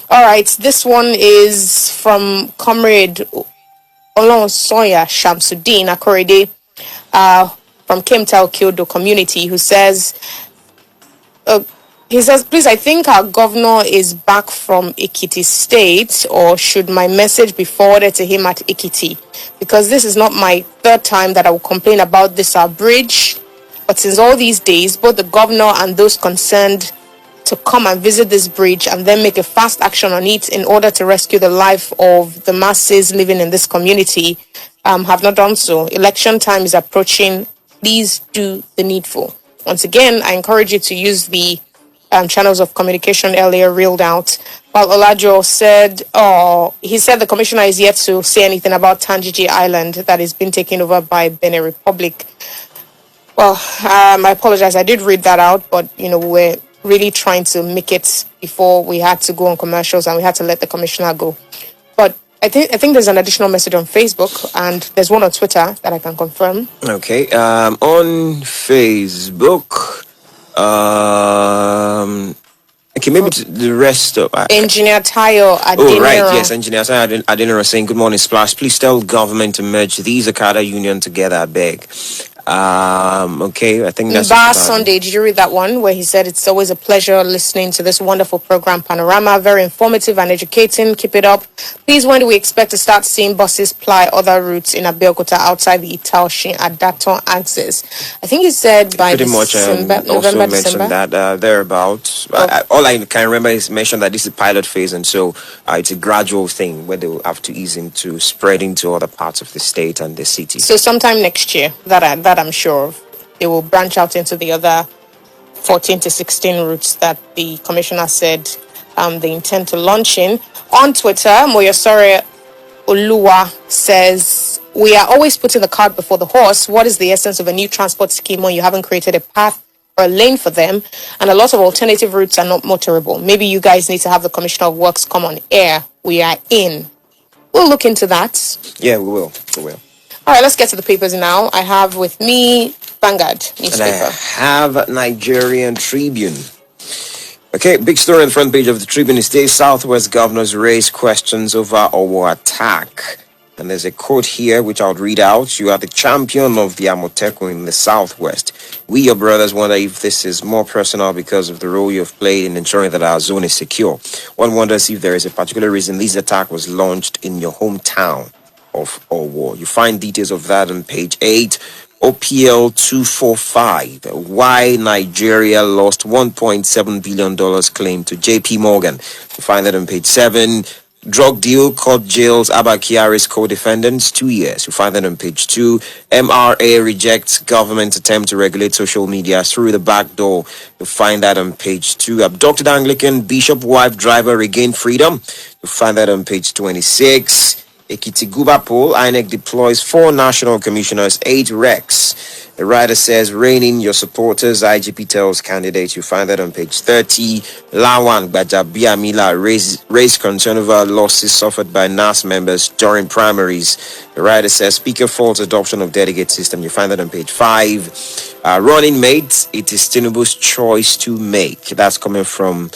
All right, this one is from Comrade Olonsoya Shamsuddin Akorede from Kemtao Kyodo community, who says, he says, please, I think our governor is back from Ekiti State, or should my message be forwarded to him at Ekiti? Because this is not my third time that I will complain about this our bridge. But since all these days, both the governor and those concerned to come and visit this bridge and then make a fast action on it in order to rescue the life of the masses living in this community have not done so. Election time is approaching. Please do the needful. Once again, I encourage you to use the channels of communication earlier reeled out. While Olajo said, he said the commissioner is yet to say anything about Tangiji Island that is being taken over by Benin Republic. Well, I apologize. I did read that out, but we're really trying to make it before we had to go on commercials and we had to let the commissioner go. But I think there's an additional message on Facebook and there's one on Twitter that I can confirm. Okay. On Facebook, okay, maybe the rest of Engineer Tayo Adinero. Oh, right, yes, Engineer Tayo Adinero saying, good morning, Splash. Please tell government to merge these Okada union together, I beg. Okay, I think that's Mba Sunday, did you read that one where he said it's always a pleasure listening to this wonderful program Panorama, very informative and educating, keep it up. Please, when do we expect to start seeing buses ply other routes in Abeokuta outside the Itaoshin Adaton axis? I think he said by pretty much November, also mentioned December? that thereabouts. All I can remember is mentioned that this is pilot phase, and so it's a gradual thing where they will have to ease into spreading to other parts of the state and the city. So sometime next year, that I'm sure of, they will branch out into the other 14 to 16 routes that the commissioner said they intend to launch in. On Twitter, Moyosore Oluwa says, we are always putting the cart before the horse. What is the essence of a new transport scheme when you haven't created a path or a lane for them? And a lot of alternative routes are not motorable. Maybe you guys need to have the Commissioner of Works come on air. We are in. We'll look into that. Yeah, we will. All right, let's get to the papers now. I have with me Vanguard newspaper. And I have Nigerian Tribune. Okay, big story on the front page of the Tribune is today. Southwest governors raise questions over Owo attack. And there's a quote here which I'll read out. You are the champion of the Amotekun in the Southwest. We, your brothers, wonder if this is more personal because of the role you have played in ensuring that our zone is secure. One wonders if there is a particular reason this attack was launched in your hometown of Owo. You find details of that on page 8. OPL 245. Why Nigeria lost $1.7 billion claim to JP Morgan. You find that on page 7. Drug deal, court jails Abba Kyari's co-defendants 2 years. You find that on page 2. MRA rejects government attempt to regulate social media through the back door. You find that on page 2. Abducted Anglican bishop wife driver regained freedom. You find that on page 26. Ekiti Guba poll, INEC deploys 4 national commissioners, 8 recs. The writer says, rein in your supporters, IGP tells candidates. You find that on page 30. Lawan Gbajabiamila raised concern over losses suffered by NAS members during primaries. The writer says, Speaker faults adoption of delegate system. You find that on page 5. Running mates, it is Tinubu's choice to make. That's coming from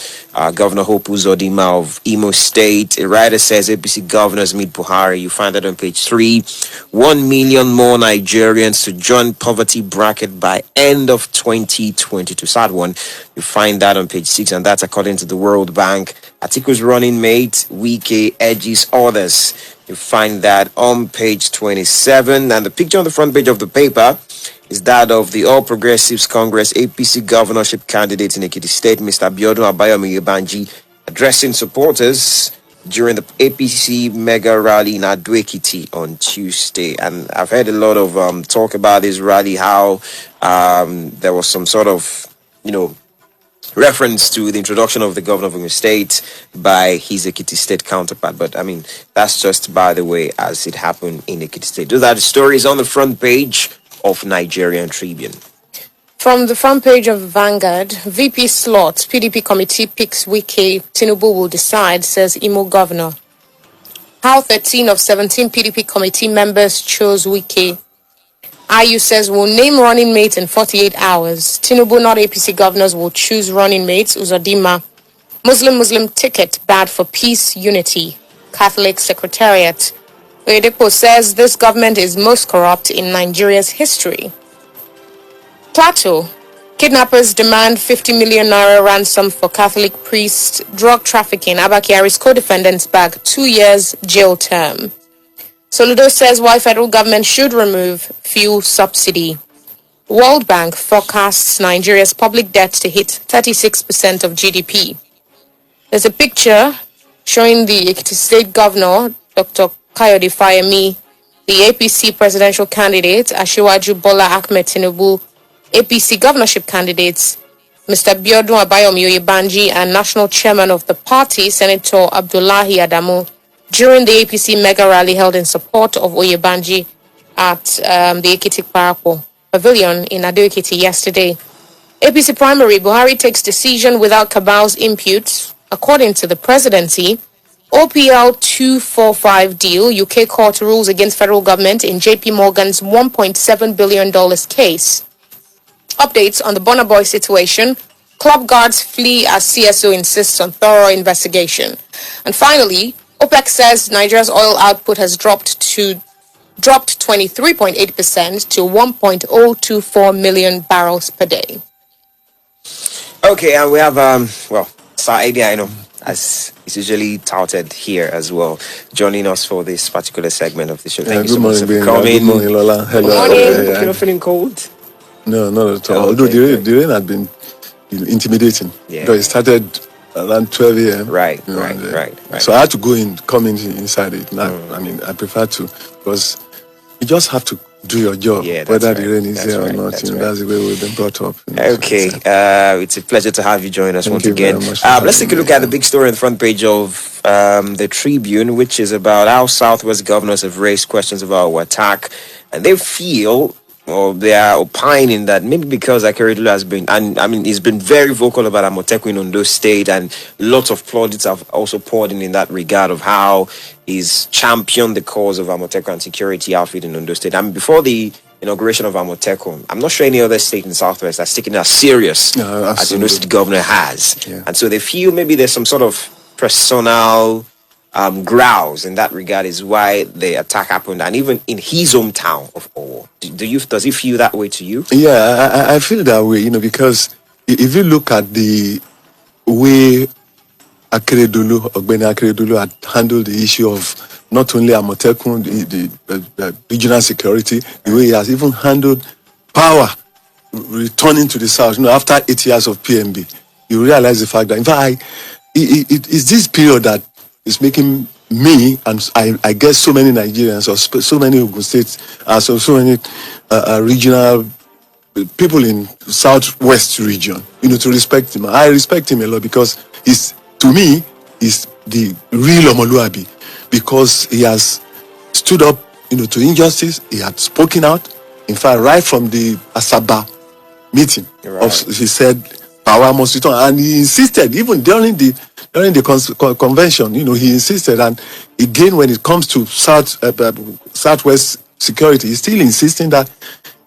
Governor Hope Uzodinma of Imo State. A writer says APC governors meet Buhari. You find that on page 3. 1 million more Nigerians to join poverty bracket by end of 2022. Sad one. You find that on page 6, and that's according to the World Bank. Atiku's running mate, Wike edges others. You find that on page 27. And the picture on the front page of the paper is that of the All Progressives Congress APC governorship candidate in Ekiti State, Mr. Abiodun Abayomi Yebanji, addressing supporters during the APC mega rally in Ado-Ekiti on Tuesday. And I've heard a lot of talk about this rally, how there was some sort of, reference to the introduction of the governor of the state by his Ekiti State counterpart. But I mean, that's just by the way as it happened in Ekiti State. Those are the stories on the front page of Nigerian Tribune. From the front page of Vanguard, VP slot, PDP committee picks Wike, Tinubu will decide, says Imo governor. How 13 of 17 PDP committee members chose Wike. IU says we'll name running mates in 48 hours. Tinubu, not APC governors, will choose running mates. Uzodinma. Muslim ticket bad for peace, unity. Catholic Secretariat. Oyedepo says this government is most corrupt in Nigeria's history. Plateau. Kidnappers demand 50 million naira ransom for Catholic priest drug trafficking. Abba Kyari's co-defendants bag 2 years jail term. Soludo says why federal government should remove fuel subsidy. World Bank forecasts Nigeria's public debt to hit 36% of GDP. There's a picture showing the Ekiti State Governor, Dr. Kayode Fayemi, the APC presidential candidate, Asiwaju Bola Ahmed Tinubu, APC governorship candidates, Mr. Biodun Abayomi Oyebanji, and national chairman of the party, Senator Abdullahi Adamu, during the APC mega rally held in support of Oyebanji at the Ekiti Parako Pavilion in Ado-Ekiti yesterday. APC primary, Buhari takes decision without cabal's impute. According to the presidency, OPL 245 deal, UK court rules against federal government in JP Morgan's $1.7 billion case. Updates on the Burna Boy situation. Club guards flee as CSO insists on thorough investigation. And finally, OPEC says Nigeria's oil output has dropped 23.8% to 1.024 million barrels per day. Okay, and we have Sir Eddie, I know, as is usually touted here as well, joining us for this particular segment of the show. Thank you so much for coming. Good morning, Lola. Hello. Good morning. You're not feeling cold? No, not at all. Although the rain had been intimidating. Yeah. Because it started around 12 a.m. Right. So I had to come inside it. I mean, I prefer to, because you just have to do your job, whether the rain is there or not. That's the way we've been brought up. Okay, it's a pleasure to have you join us once again. Let's take a look at the big story on the front page of the Tribune, which is about how Southwest governors have raised questions about our attack, and they feel, or they are opining, that maybe because Akeredolu has been, and I mean, he's been very vocal about Amotekun in Ondo State, and lots of plaudits have also poured in that regard of how he's championed the cause of Amotekun and security outfit in Ondo State. I mean, before the inauguration of Amotekun, I'm not sure any other state in Southwest that's taken it as serious as the Ondo State governor has. Yeah. And so they feel maybe there's some sort of personal growls in that regard is why the attack happened, and even in his hometown of Owo. Does he feel that way to you? Yeah, I feel that way, because if you look at the way Engr Gbenga had handled the issue of not only Amotekun, the regional security, the way he has even handled power returning to the south, after 8 years of PMB, you realize the fact that, in fact, it's this period that is making me, and I guess so many Nigerians, or so many Ogun states, so many regional people in southwest region, to respect him. I respect him a lot because to me, he's the real Omoluabi, because he has stood up, to injustice. He had spoken out. In fact, right from the Asaba meeting, he said power must return, and he insisted even during the convention. He insisted, and again when it comes to southwest security, he's still insisting that.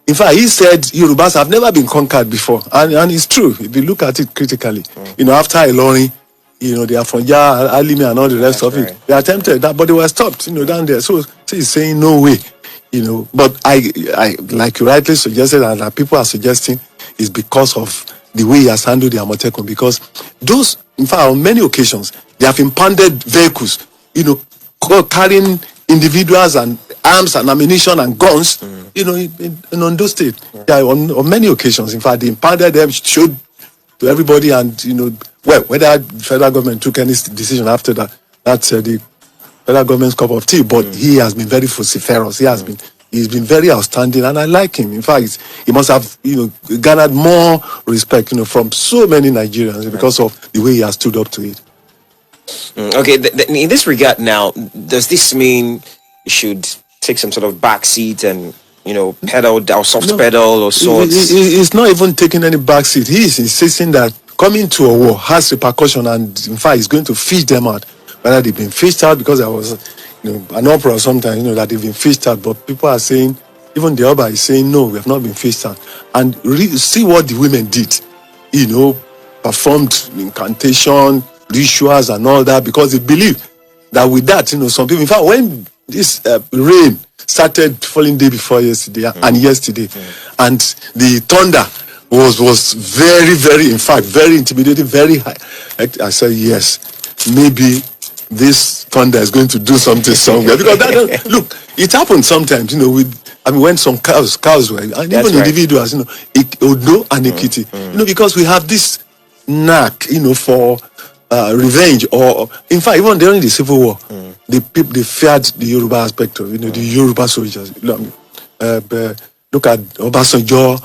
In fact, he said Yorubas have never been conquered before, and it's true if you look at it critically. After Ilorin, the Afonja, Alimi, and all the rest of it, they attempted that, but they were stopped, down there. So he's saying no way, But I like you rightly suggested, and that people are suggesting, is because of the way he has handled the Amotekun. Because those, in fact, on many occasions, they have impounded vehicles, carrying individuals and arms and ammunition and guns, in Ondo State. Yeah, on many occasions, in fact, they impounded them, showed to everybody, and whether the federal government took any decision after that, that's the federal government's cup of tea. But he has been very vociferous. He's been very outstanding, and I like him. In fact, he must have garnered more respect from so many Nigerians because of the way he has stood up to it. Okay, in this regard now, does this mean you should take some sort of back seat and pedal or soft pedal or sorts? He's not even taking any back seat. He is insisting that coming to a war has repercussion, and in fact, he's going to fish them out. Whether they've been fished out, because there was an uproar sometimes, that they've been fished out, but people are saying, even the Oba is saying, no, we have not been fished out. And see what the women did, performed incantation, rituals and all that, because they believe that with that, some people, in fact, when this rain started falling day before yesterday and yesterday, and the thunder was very, very, in fact, very intimidating, very high. I said, yes, maybe this thunder is going to do something somewhere, because look, it happens sometimes, when some cows were, and That's even right. individuals, Odo and Ekiti, because we have this knack, for revenge, or in fact, even during the Civil War, the people, they feared the Yoruba aspect of, the Yoruba soldiers. Look at Obasanjo,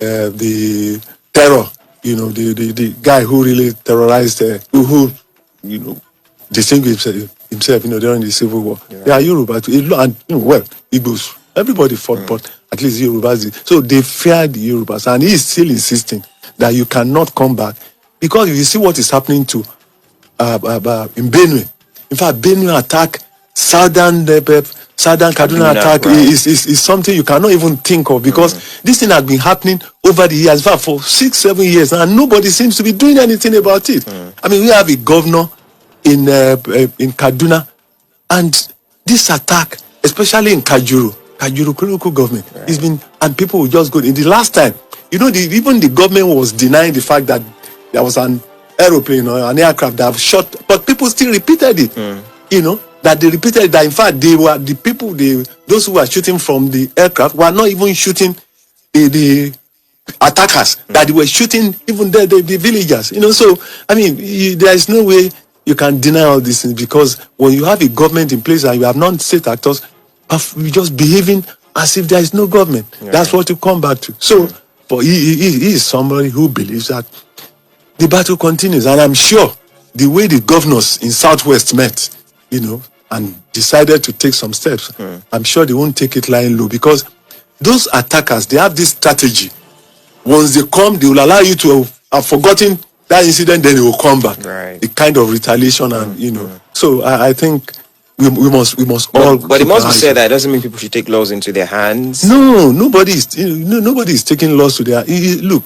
the terror, the guy who really terrorized, who distinguished himself, during the Civil War. They are Yoruba too, and Igbos. Everybody fought, but at least Yorubas did. So they feared the Yorubas, and he is still insisting that you cannot come back, because if you see what is happening to in Benue. In fact, Benue attack, southern Kaduna attack, right. is something you cannot even think of, because this thing has been happening over the years, in fact, for 6-7 years, and nobody seems to be doing anything about it. I mean, we have a governor in Kaduna, and this attack, especially in Kajuru local government, it's been, and people will just go. In the last time, even the government was denying the fact that there was an aeroplane or an aircraft that have shot, but people still repeated it. That they repeated it, that in fact they were the people, those who were shooting from the aircraft were not even shooting the attackers, that they were shooting even the villagers. So I mean, there is no way you can deny all these things, because when you have a government in place and you have non-state actors just behaving as if there is no government, that's what you come back to. So, but he is somebody who believes that the battle continues, and I'm sure the way the governors in Southwest met, and decided to take some steps, I'm sure they won't take it lying low, because those attackers, they have this strategy. Once they come, they will allow you to have forgotten that incident, then they will come back. Right. The kind of retaliation, and So I think we must all. But it must be said that it doesn't mean people should take laws into their hands. No, nobody is taking laws to their. Look,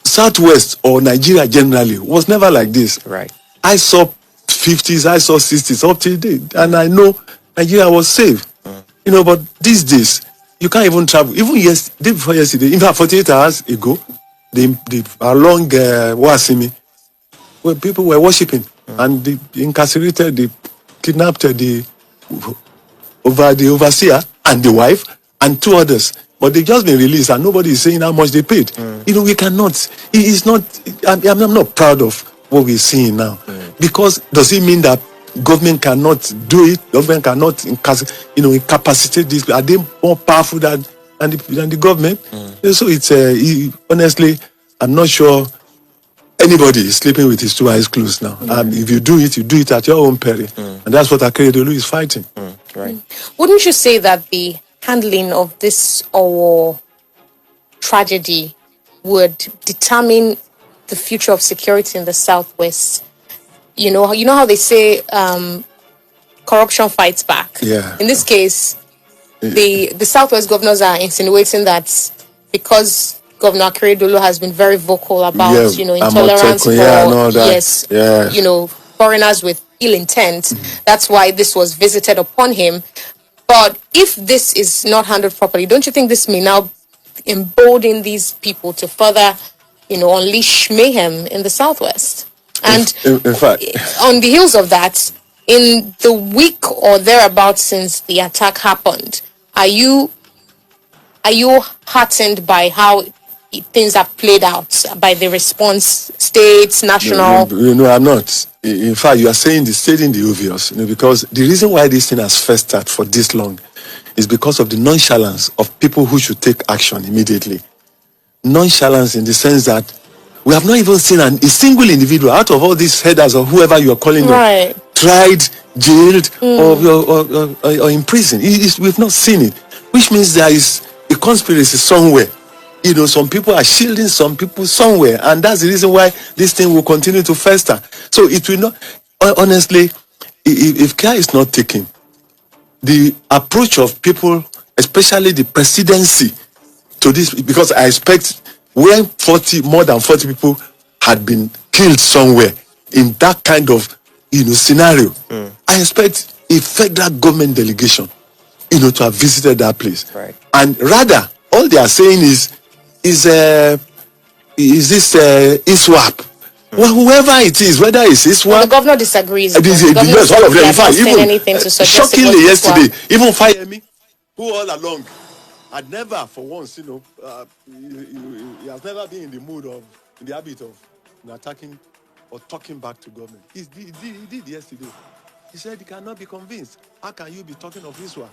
Southwest or Nigeria generally was never like this. Right. I saw 50s, I saw 60s up to date, and I know Nigeria was safe. But these days you can't even travel. Even day before yesterday, in fact 48 hours ago, they along Wasimi, where people were worshiping, and they incarcerated, they kidnapped the overseer and the wife and 2 others. But they've just been released, and nobody is saying how much they paid. We cannot. It's not. I'm not proud of what we're seeing now, because does it mean that government cannot do it? Government cannot, incapacitate this? Are they more powerful than the government? So it's honestly, I'm not sure anybody is sleeping with his 2 eyes closed now. If you do it at your own peril, and that's what Akeredolu is fighting. Right. Wouldn't you say that the handling of this tragedy would determine the future of security in the Southwest? You know how they say corruption fights back. Yeah. In this case, the Southwest governors are insinuating that because Governor Akeredolu has been very vocal about intolerance for foreigners with ill intent, that's why this was visited upon him. But if this is not handled properly, don't you think this may now embolden these people to further, unleash mayhem in the Southwest? And in fact, on the heels of that, in the week or thereabouts since the attack happened, are you heartened by how things have played out, by the response, states, national? No, I'm not. In fact, you are stating the obvious, because the reason why this thing has festered for this long is because of the nonchalance of people who should take action immediately. Nonchalance in the sense that we have not even seen a single individual out of all these headers or whoever you are calling them tried, jailed, or in prison. We've not seen it, which means there is a conspiracy somewhere. Some people are shielding some people somewhere, and that's the reason why this thing will continue to fester. So it will not, honestly, if care is not taken, the approach of people, especially the presidency, to this, because I expect when more than 40 people had been killed somewhere in that kind of scenario, I I expect a federal government delegation, to have visited that place. Right. And rather, all they are saying is this ISWAP? Well, whoever it is, whether it's ISWAP, Well, the governor disagrees. the governor yes, said all of he them. In had not fact, seen even anything to suggest it was shockingly ISWAP. yesterday, even Fayemi, who all along had never, for once, he has never been in the habit of attacking or talking back to government. He did yesterday. He said he cannot be convinced. How can you be talking of ISWAP?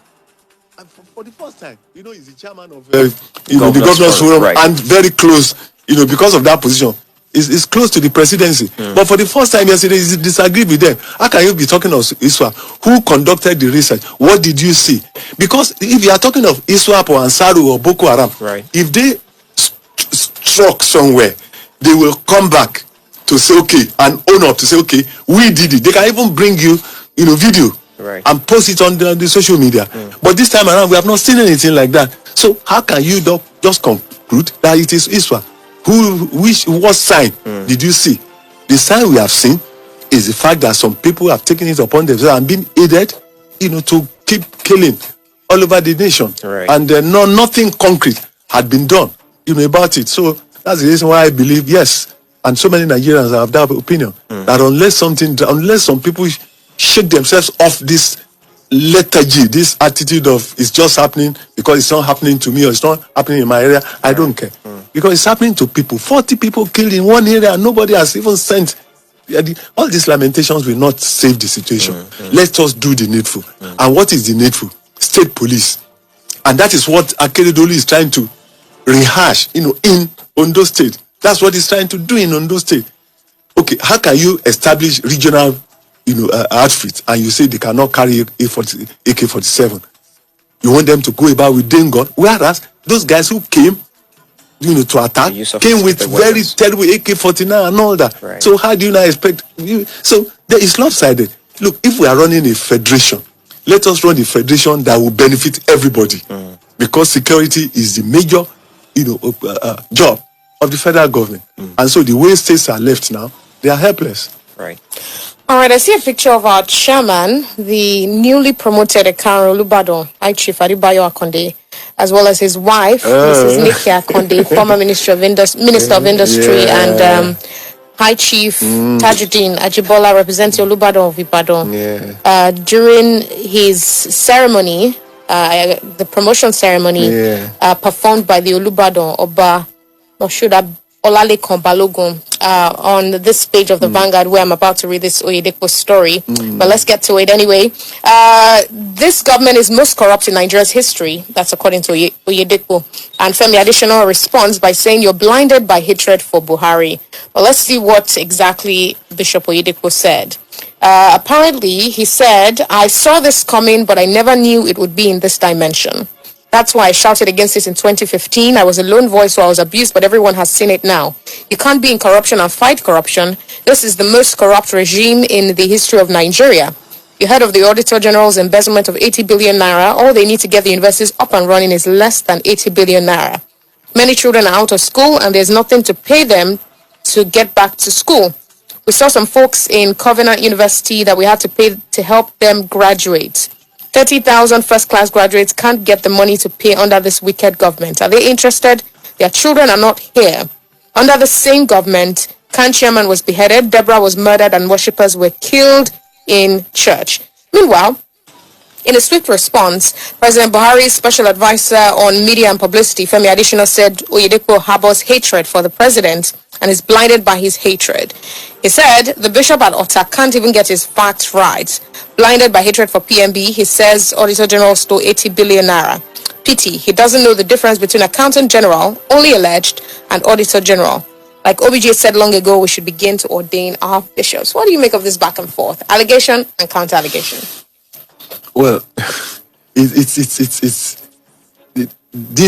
And for the first time, he's the chairman of the Governors Forum, right. and very close, because of that position. Is close to the presidency. But for the first time yesterday, he disagreed with them. How can you be talking of ISWAP? Who conducted the research? What did you see? Because if you are talking of ISWAP or Ansaru or Boko Haram, right. if they struck somewhere, they will come back to say, okay, and own up to say, okay, we did it. They can even bring you, video. Right. And post it on the social media. But this time around, we have not seen anything like that. So how can you just conclude that it is ISWAP? What sign did you see? The sign we have seen is the fact that some people have taken it upon themselves and been aided, to keep killing all over the nation. Right. And nothing concrete had been done, about it. So that's the reason why I believe, yes, and so many Nigerians have that opinion, that unless some people shake themselves off this lethargy, this attitude of it's just happening because it's not happening to me or it's not happening in my area, I don't care. Because it's happening to people. 40 people killed in one area and nobody has even sent. All these lamentations will not save the situation. Let us do the needful. And what is the needful? State police. And that is what Akeredolu is trying to rehash, in Ondo State. That's what he's trying to do in Ondo State. Okay, how can you establish regional outfits and you say they cannot carry AK-47? You want them to go about with gun, whereas those guys who came to attack came with very terrible AK-49 and all that. Right. So how do you now expect so there is lopsided. Look, if we are running a federation, let us run a federation that will benefit everybody, because security is the major job of the federal government. And so the way states are left now, they are helpless. Right. All right, I see a picture of our chairman, the newly promoted Ekaro Olubadon, High Chief Adibayo Akonde, as well as his wife, Mrs. Nikki Akonde, former Minister of Industry, and High Chief Tajuddin Ajibola, representing Olubadon of Ibadan. During his ceremony, the promotion ceremony, performed by the Olubadon Oba Moshood Olalekan Balogun, on this page of the Vanguard, where I'm about to read this Oyedepo story. But let's get to it anyway. This government is most corrupt in Nigeria's history. That's according to Oyedepo. And Femi Additional responds by saying, you're blinded by hatred for Buhari. But let's see what exactly Bishop Oyedepo said. Apparently, he said, I saw this coming, but I never knew it would be in this dimension. That's why I shouted against it in 2015. I was a lone voice, so I was abused, but everyone has seen it now. You can't be in corruption and fight corruption. This is the most corrupt regime in the history of Nigeria. You heard of the Auditor General's embezzlement of 80 billion naira. All they need to get the universities up and running is less than 80 billion naira. Many children are out of school, and there's nothing to pay them to get back to school. We saw some folks in Covenant University that we had to pay to help them graduate. 30,000 first-class graduates can't get the money to pay under this wicked government. Are they interested? Their children are not here. Under the same government, Khan chairman was beheaded, Deborah was murdered, and worshippers were killed in church. Meanwhile, in a swift response, President Buhari's special advisor on media and publicity, Femi Additional, said Oyedepo harbors hatred for the president and is blinded by his hatred. He said the bishop at Ota can't even get his facts right. Blinded by hatred for PMB, he says Auditor General stole 80 billion naira. Pity, he doesn't know the difference between Accountant General, only alleged, and Auditor General. Like OBJ said long ago, we should begin to ordain our bishops. What do you make of this back and forth? Allegation and counter-allegation. Well, these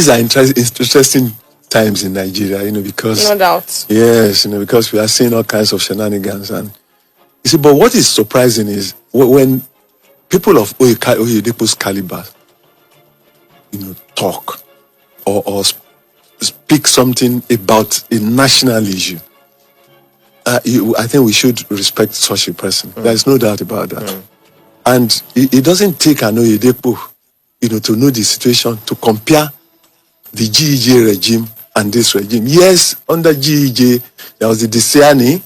are interesting times in Nigeria, because no doubt. Yes, because we are seeing all kinds of shenanigans, and you see. But what is surprising is when people of Oyedepo's caliber, talk or speak something about a national issue. I think we should respect such a person. There is no doubt about that. And it doesn't take an Oyedepo, to know the situation, to compare the GEJ regime and this regime. Yes, under GEJ, there was the Desiani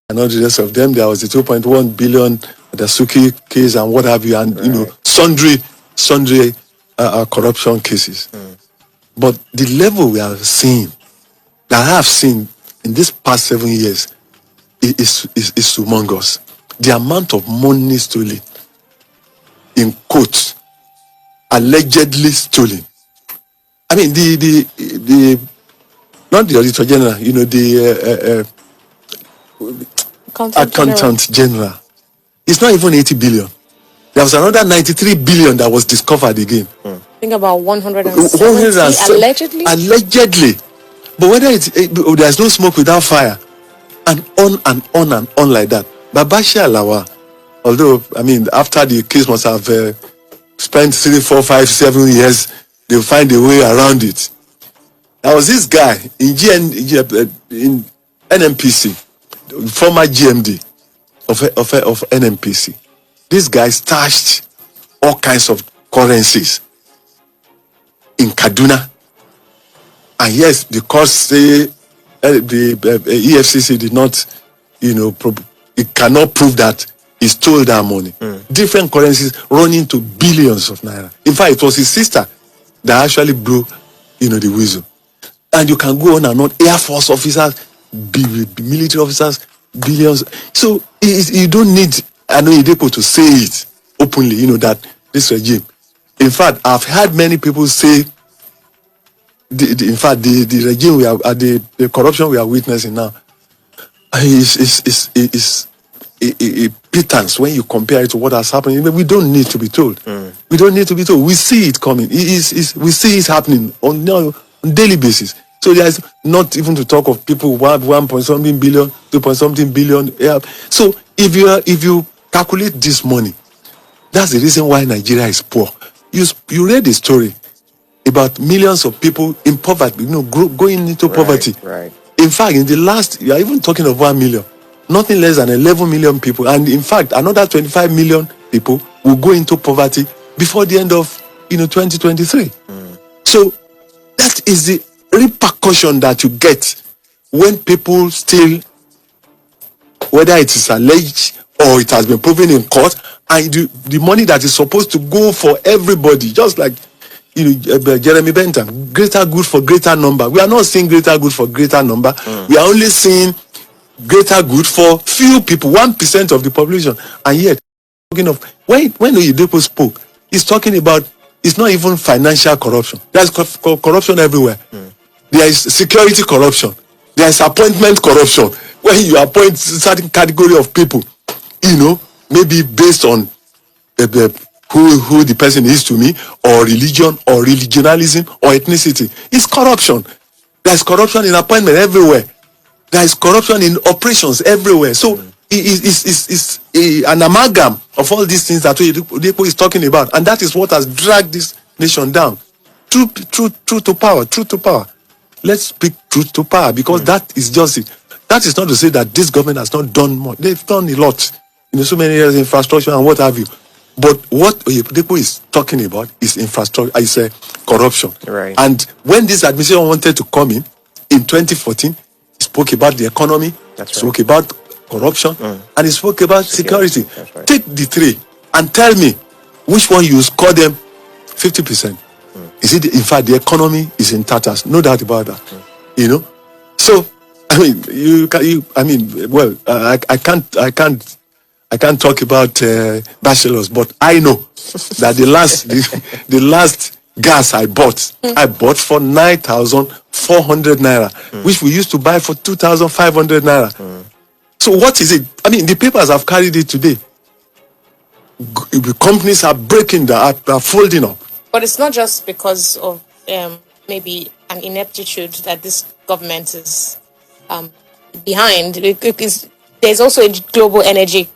and all the rest of them. There was the 2.1 billion, the Suki case and what have you, and, sundry corruption cases. But the level we are seeing, that I have seen in this past 7 years, is humongous. The amount of money stolen, in quotes, allegedly stolen. I mean, the not the Auditor General, the Accountant General. It's not even 80 billion. There was another 93 billion that was discovered again. I think about 170 allegedly. Allegedly. But whether there's no smoke without fire, and on and on and on like that. Babashi Alawa, although, I mean, after the case must have spent 3, 4, 5, 7 years, they'll find a way around it. There was this guy in NMPC, former GMD of NMPC. This guy stashed all kinds of currencies in Kaduna. And yes, the court say the EFCC did not, it cannot prove that he stole that money. Different currencies running to billions of naira. In fact, it was his sister that actually blew, the whistle. And you can go on and on. Air Force officers, military officers, billions. So you don't need an Oyedepo to say it openly, that this regime. In fact, I've heard many people say, the regime we are, the corruption we are witnessing now is a pittance when you compare it to what has happened. We don't need to be told. We don't need to be told. We see it coming. We see it happening on daily basis. So there is not even to talk of people who have 1.something billion, 2.something billion. Yeah. So if you calculate this money, that's the reason why Nigeria is poor. You read the story about millions of people in poverty, going into poverty. Right. In fact, in the last, you are even talking of 1 million, nothing less than 11 million people. And in fact, another 25 million people will go into poverty before the end of, 2023. So that is the repercussion that you get when people steal, whether it is alleged or it has been proven in court, and the money that is supposed to go for everybody, just like Jeremy Bentham, greater good for greater number. We are not seeing greater good for greater number. We are only seeing greater good for few people, 1% of the population. And yet, talking of when Oyedepo spoke, he's talking about, it's not even financial corruption. There's corruption everywhere. There is security corruption. There is appointment corruption. When you appoint certain category of people, maybe based on who the person is to me, or religion, or religionalism, or ethnicity. It's corruption. There's corruption in appointment everywhere. There is corruption in operations everywhere. So it's an amalgam of all these things that Oyedepo is talking about, and that is what has dragged this nation down. Truth to power. Let's speak truth to power, because that is just it. That is not to say that this government has not done more. They've done a lot in so many areas, infrastructure and what have you. But what Oyedepo is talking about is infrastructure, is corruption. Right. And when this administration wanted to come in 2014, he spoke about the economy, spoke about corruption, and he spoke about security. Right. Take the three and tell me which one you score them 50%. Is it, in fact, the economy is in tatters? No doubt about that. So, I mean, I can't talk about bachelors, but I know that the last gas I bought for 9,400 naira, which we used to buy for 2,500 naira. So what is it? I mean, the papers have carried it today. The companies are breaking, are folding up. But it's not just because of maybe an ineptitude that this government is behind. There's also a global energy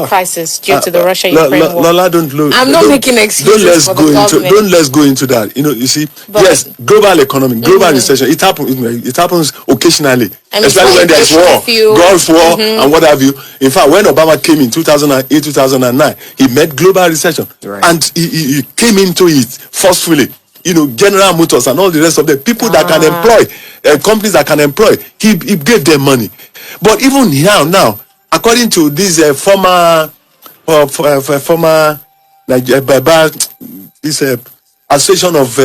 crisis due to the Russia-Ukraine war. Lola, I'm not making excuses for the government. Don't let's go into that. You see, But- yes, global economy, global recession. It happens occasionally, I mean, especially when there's war, Gulf War, and what have you. In fact, when Obama came in 2008, 2009, he met global recession, and he came into it forcefully. General Motors and all the rest of the people that can employ, companies that can employ, he gave them money. But even now, according to this former this association of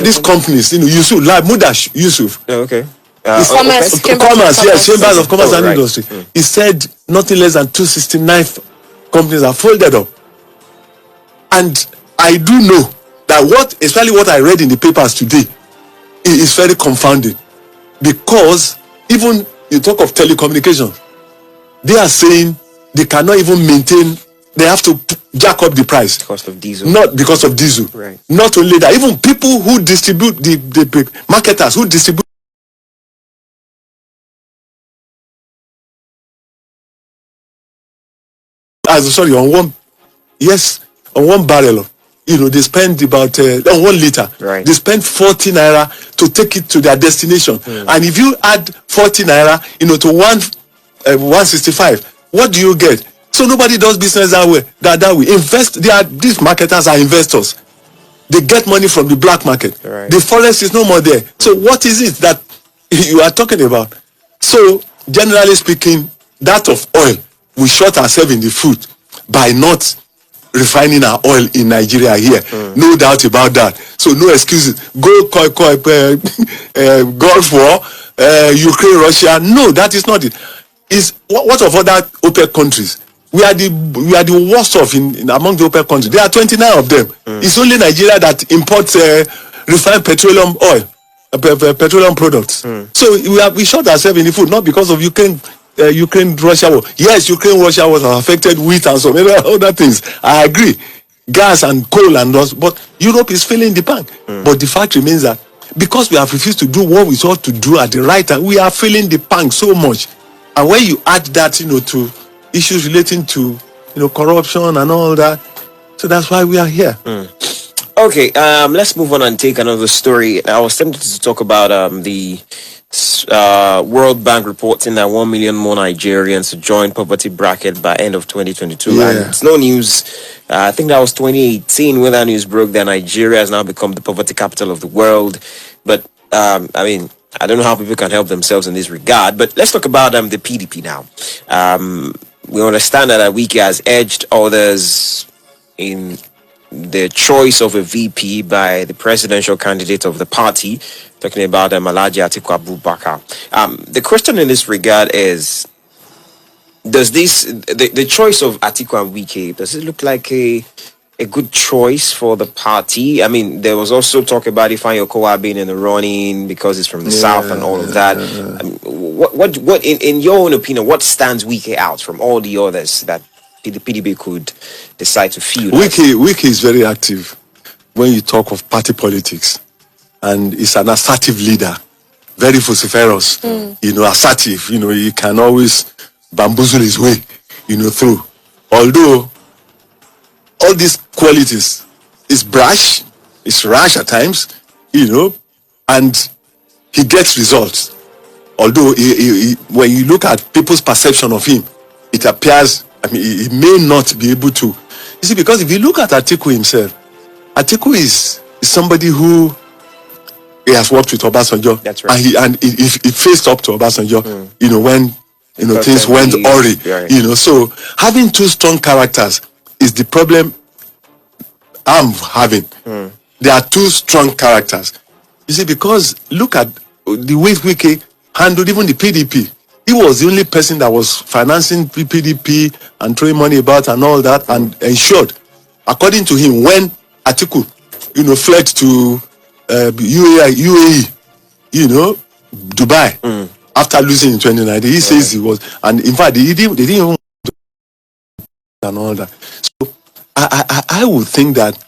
these companies, Yusuf, like Mudash Yusuf. Okay. Chambers of Commerce and Industry. He said nothing less than 269 companies are folded up. And I do know that especially what I read in the papers today, is very confounding. Because even you talk of telecommunications, they are saying they cannot even maintain, they have to jack up the price. Because of diesel. Not because of diesel. Right. Not only that, even people who distribute, the marketers who distribute on one barrel of, they spend about 1 liter. Right. They spend 40 naira to take it to their destination. And if you add 40 naira, to 165, what do you get? So nobody does business that way. That way. These marketers are investors. They get money from the black market. Right. The forest is no more there. So what is it that you are talking about? So generally speaking, that of oil, we shot ourselves in the foot by not refining our oil in Nigeria here. No doubt about that. So no excuses. Go Gulf War, Ukraine, Russia. No, that is not it. What of other OPEC countries? We are the worst off in among the OPEC countries. There are 29 of them. It's only Nigeria that imports refined petroleum oil, petroleum products. So we shot ourselves in the foot, not because of Ukraine-Russia war. Yes, Ukraine-Russia was affected wheat and some other things. I agree. Gas and coal and those, but Europe is filling the bank. But the fact remains that because we have refused to do what we sought to do at the right time, we are filling the bank so much. And when you add that, to issues relating to, corruption and all that, so that's why we are here. Okay, let's move on and take another story. I was tempted to talk about the World Bank reporting that 1 million more Nigerians to join poverty bracket by end of 2022. Yeah. And it's no news. I think that was 2018 when that news broke that Nigeria has now become the poverty capital of the world. But I don't know how people can help themselves in this regard. But let's talk about the PDP now. We understand that Wike has edged others in the choice of a VP by the presidential candidate of the party, talking about Alhaji Atiku Abubakar. The question in this regard is, does the choice of Atiku and Wike, does it look like a good choice for the party? I mean, there was also talk about Ifeanyi Okowa being in the running because he's from the south and all of that. What in your own opinion, what stands Wike out from all the others that the PDP could decide to field? Wike is very active when you talk of party politics, and he's an assertive leader, very vociferous, assertive. He can always bamboozle his way, through. Although all these qualities is brash, it's rash at times, and he gets results. Although when you look at people's perception of him, it appears, he may not be able to. You see, because if you look at Atiku himself, Atiku is somebody who he has worked with Obasanjo. That's right. And he faced up to Obasanjo, when things went awry. Right. So having two strong characters is the problem I'm having. There are two strong characters. You see, because look at the way Wike handled even the PDP. He was the only person that was financing the PDP and throwing money about and all that, and ensured, according to him, when Atiku, fled to UAE, Dubai, after losing in 2019, he says he was, and in fact, they didn't even and all that. So I would think that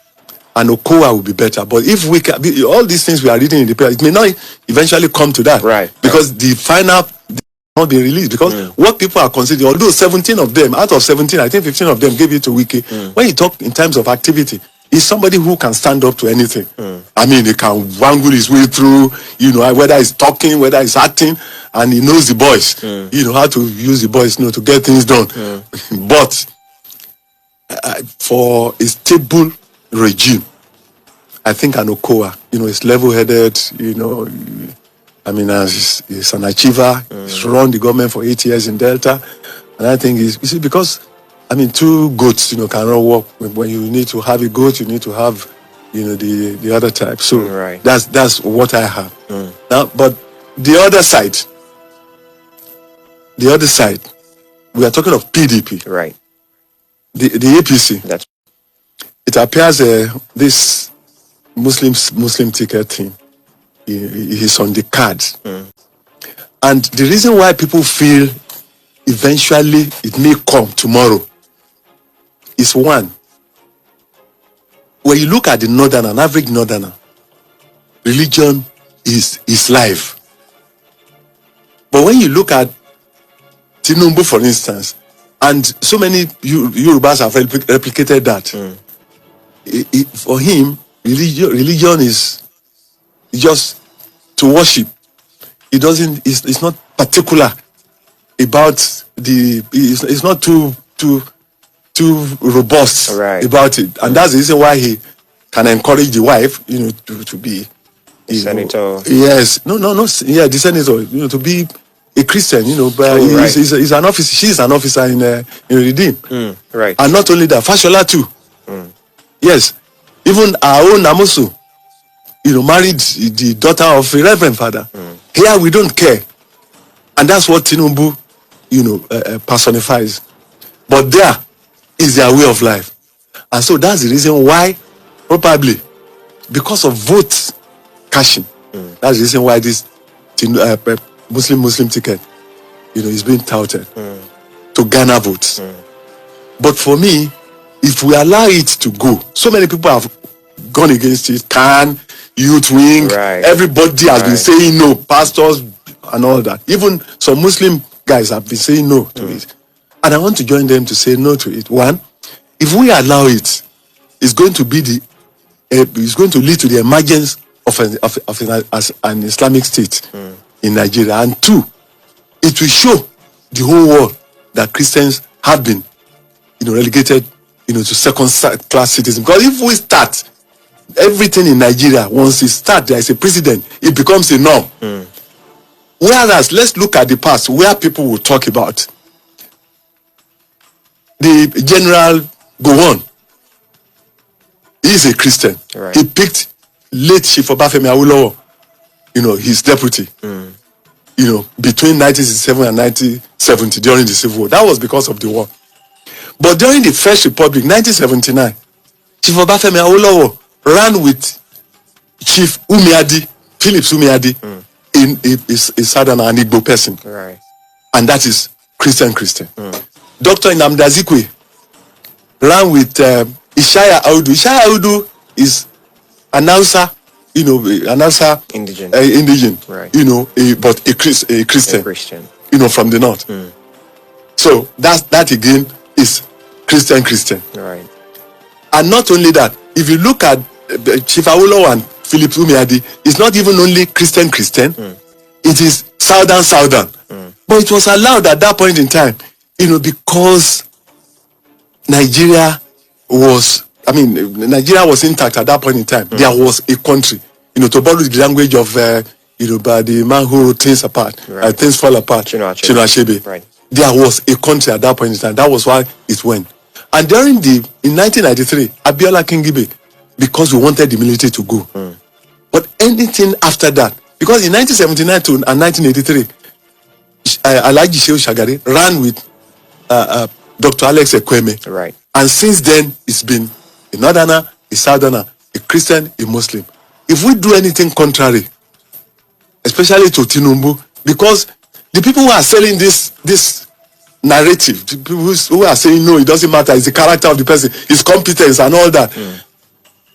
an Okowa would be better. But if we can, all these things we are reading in the paper, it may not eventually come to that. Right. Because the final not been released because what people are considering, although 17 of them, out of 17, I think 15 of them gave it to Wiki. When you talk in terms of activity, is somebody who can stand up to anything. I mean, he can wangle his way through, whether he's talking, whether he's acting, and he knows the boys, how to use the boys, to get things done. But for a stable regime, I think an Okoa, is level-headed, I mean, he's an achiever. He's run the government for 8 years in Delta. And I think because, I mean, two goats, cannot work. When you need to have a goat, you need to have, the other type. So that's what I have. Now, but the other side, we are talking of PDP. Right. The APC. It appears this Muslim ticket thing is on the cards. And the reason why people feel eventually it may come tomorrow is one. When you look at an average northerner, religion is life. But when you look at Tinubu, for instance, and so many Yorubas have replicated that, for him, religion is just to worship. It's not particular about it's not too robust about it. And that's the reason why he can encourage the wife, to be senator. Yes. No. Yeah, the senator, to be a Christian, but he's an officer. She's an officer in Redeem. Right. And not only that, Fashola too. Yes. Even our own Namusu, married the daughter of a reverend father. Here we don't care. And that's what Tinubu, personifies. But there is their way of life. And so that's the reason why, probably, because of votes cashing, that's the reason why this Muslim ticket, is being touted to garner votes. But for me, if we allow it to go, so many people have gone against it, Youth Wing, everybody has been saying no, pastors and all that. Even some Muslim guys have been saying no to it. And I want to join them to say no to it. One, if we allow it, it's going to be it's going to lead to the emergence of an Islamic state in Nigeria. And two, it will show the whole world that Christians have been, relegated, to second-class citizens. Because if we start everything in Nigeria, once it starts, there is a precedent, it becomes a norm. Whereas, let's look at the past, where people will talk about the General Gowon. He is a Christian. He picked late Chief Obafemi Awolowo, his deputy, between 1967 and 1970 during the Civil War. That was because of the war. But during the First Republic, 1979, Chief Obafemi Awolowo ran with Chief Phillips Umiadi, in a Southern and Igbo person. And that is Christian. Dr. Nnamdi Azikiwe ran with Ishaya Audu. Ishaya Audu is an Hausa, indigenous, but a Christian, from the north. So that again is Christian. And not only that, if you look at Chief Awolowo and Philip Umiadi, it's not even only Christian. It is Southern. But it was allowed at that point in time, because Nigeria was intact at that point in time. There was a country, to borrow the language of, by the man who wrote Things Apart, Things Fall Apart, Chinua Achebe. There was a country at that point in time. That was why it went. And in 1993, Abiola Kingibe, because we wanted the military to go. But anything after that, because in 1979 and 1983, Alhaji Shehu Shagari ran with Dr. Alex Ekweme. And since then, it's been a northerner, a southerner, a Christian, a Muslim. If we do anything contrary, especially to Tinubu, because the people who are selling this narrative, the people who are saying no, it doesn't matter, it's the character of the person, his competence and all that,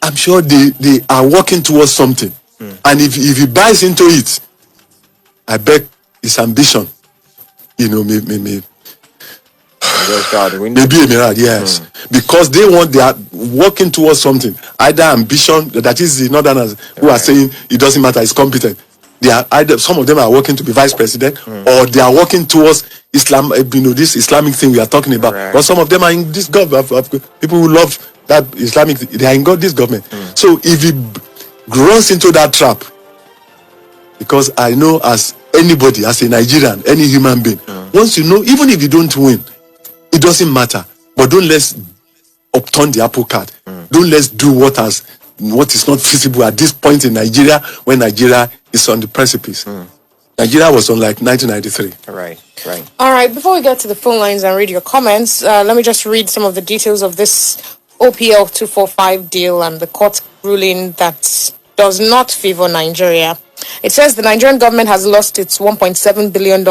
I'm sure they are working towards something. And if he buys into it, I bet his ambition maybe a mirage, yes. Because they are working towards something. Either ambition, that is the Northerners who are saying it doesn't matter, it's competent. They are either, some of them are working to be vice president, or they are working towards Islam, this Islamic thing we are talking about. But some of them are in this government, people who love that Islamic thing, they are in this government. So if he runs into that trap, because I know as anybody, as a Nigerian, any human being, once you know, even if you don't win, it doesn't matter. But don't let's upturn the apple cart. Don't let's do what is not feasible at this point in Nigeria, when Nigeria is on the precipice. Nigeria was on like 1993. Right. All right, before we get to the phone lines and read your comments, let me just read some of the details of this OPL 245 deal and the court ruling that does not favor Nigeria. It says the Nigerian government has lost its $1.7 billion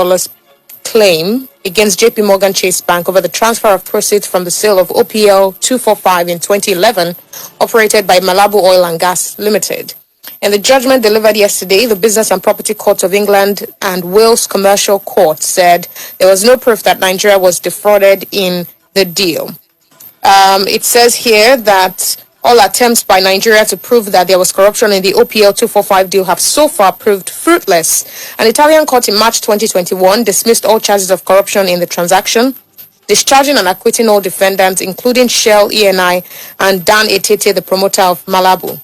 claim against JP Morgan Chase Bank over the transfer of proceeds from the sale of OPL 245 in 2011, operated by Malabu Oil and Gas Limited. In the judgment delivered yesterday, the Business and Property Court of England and Wales Commercial Court said there was no proof that Nigeria was defrauded in the deal. It says here that all attempts by Nigeria to prove that there was corruption in the OPL 245 deal have so far proved fruitless. An Italian court in March 2021 dismissed all charges of corruption in the transaction, discharging and acquitting all defendants, including Shell, ENI, and Dan Etete, the promoter of Malabu.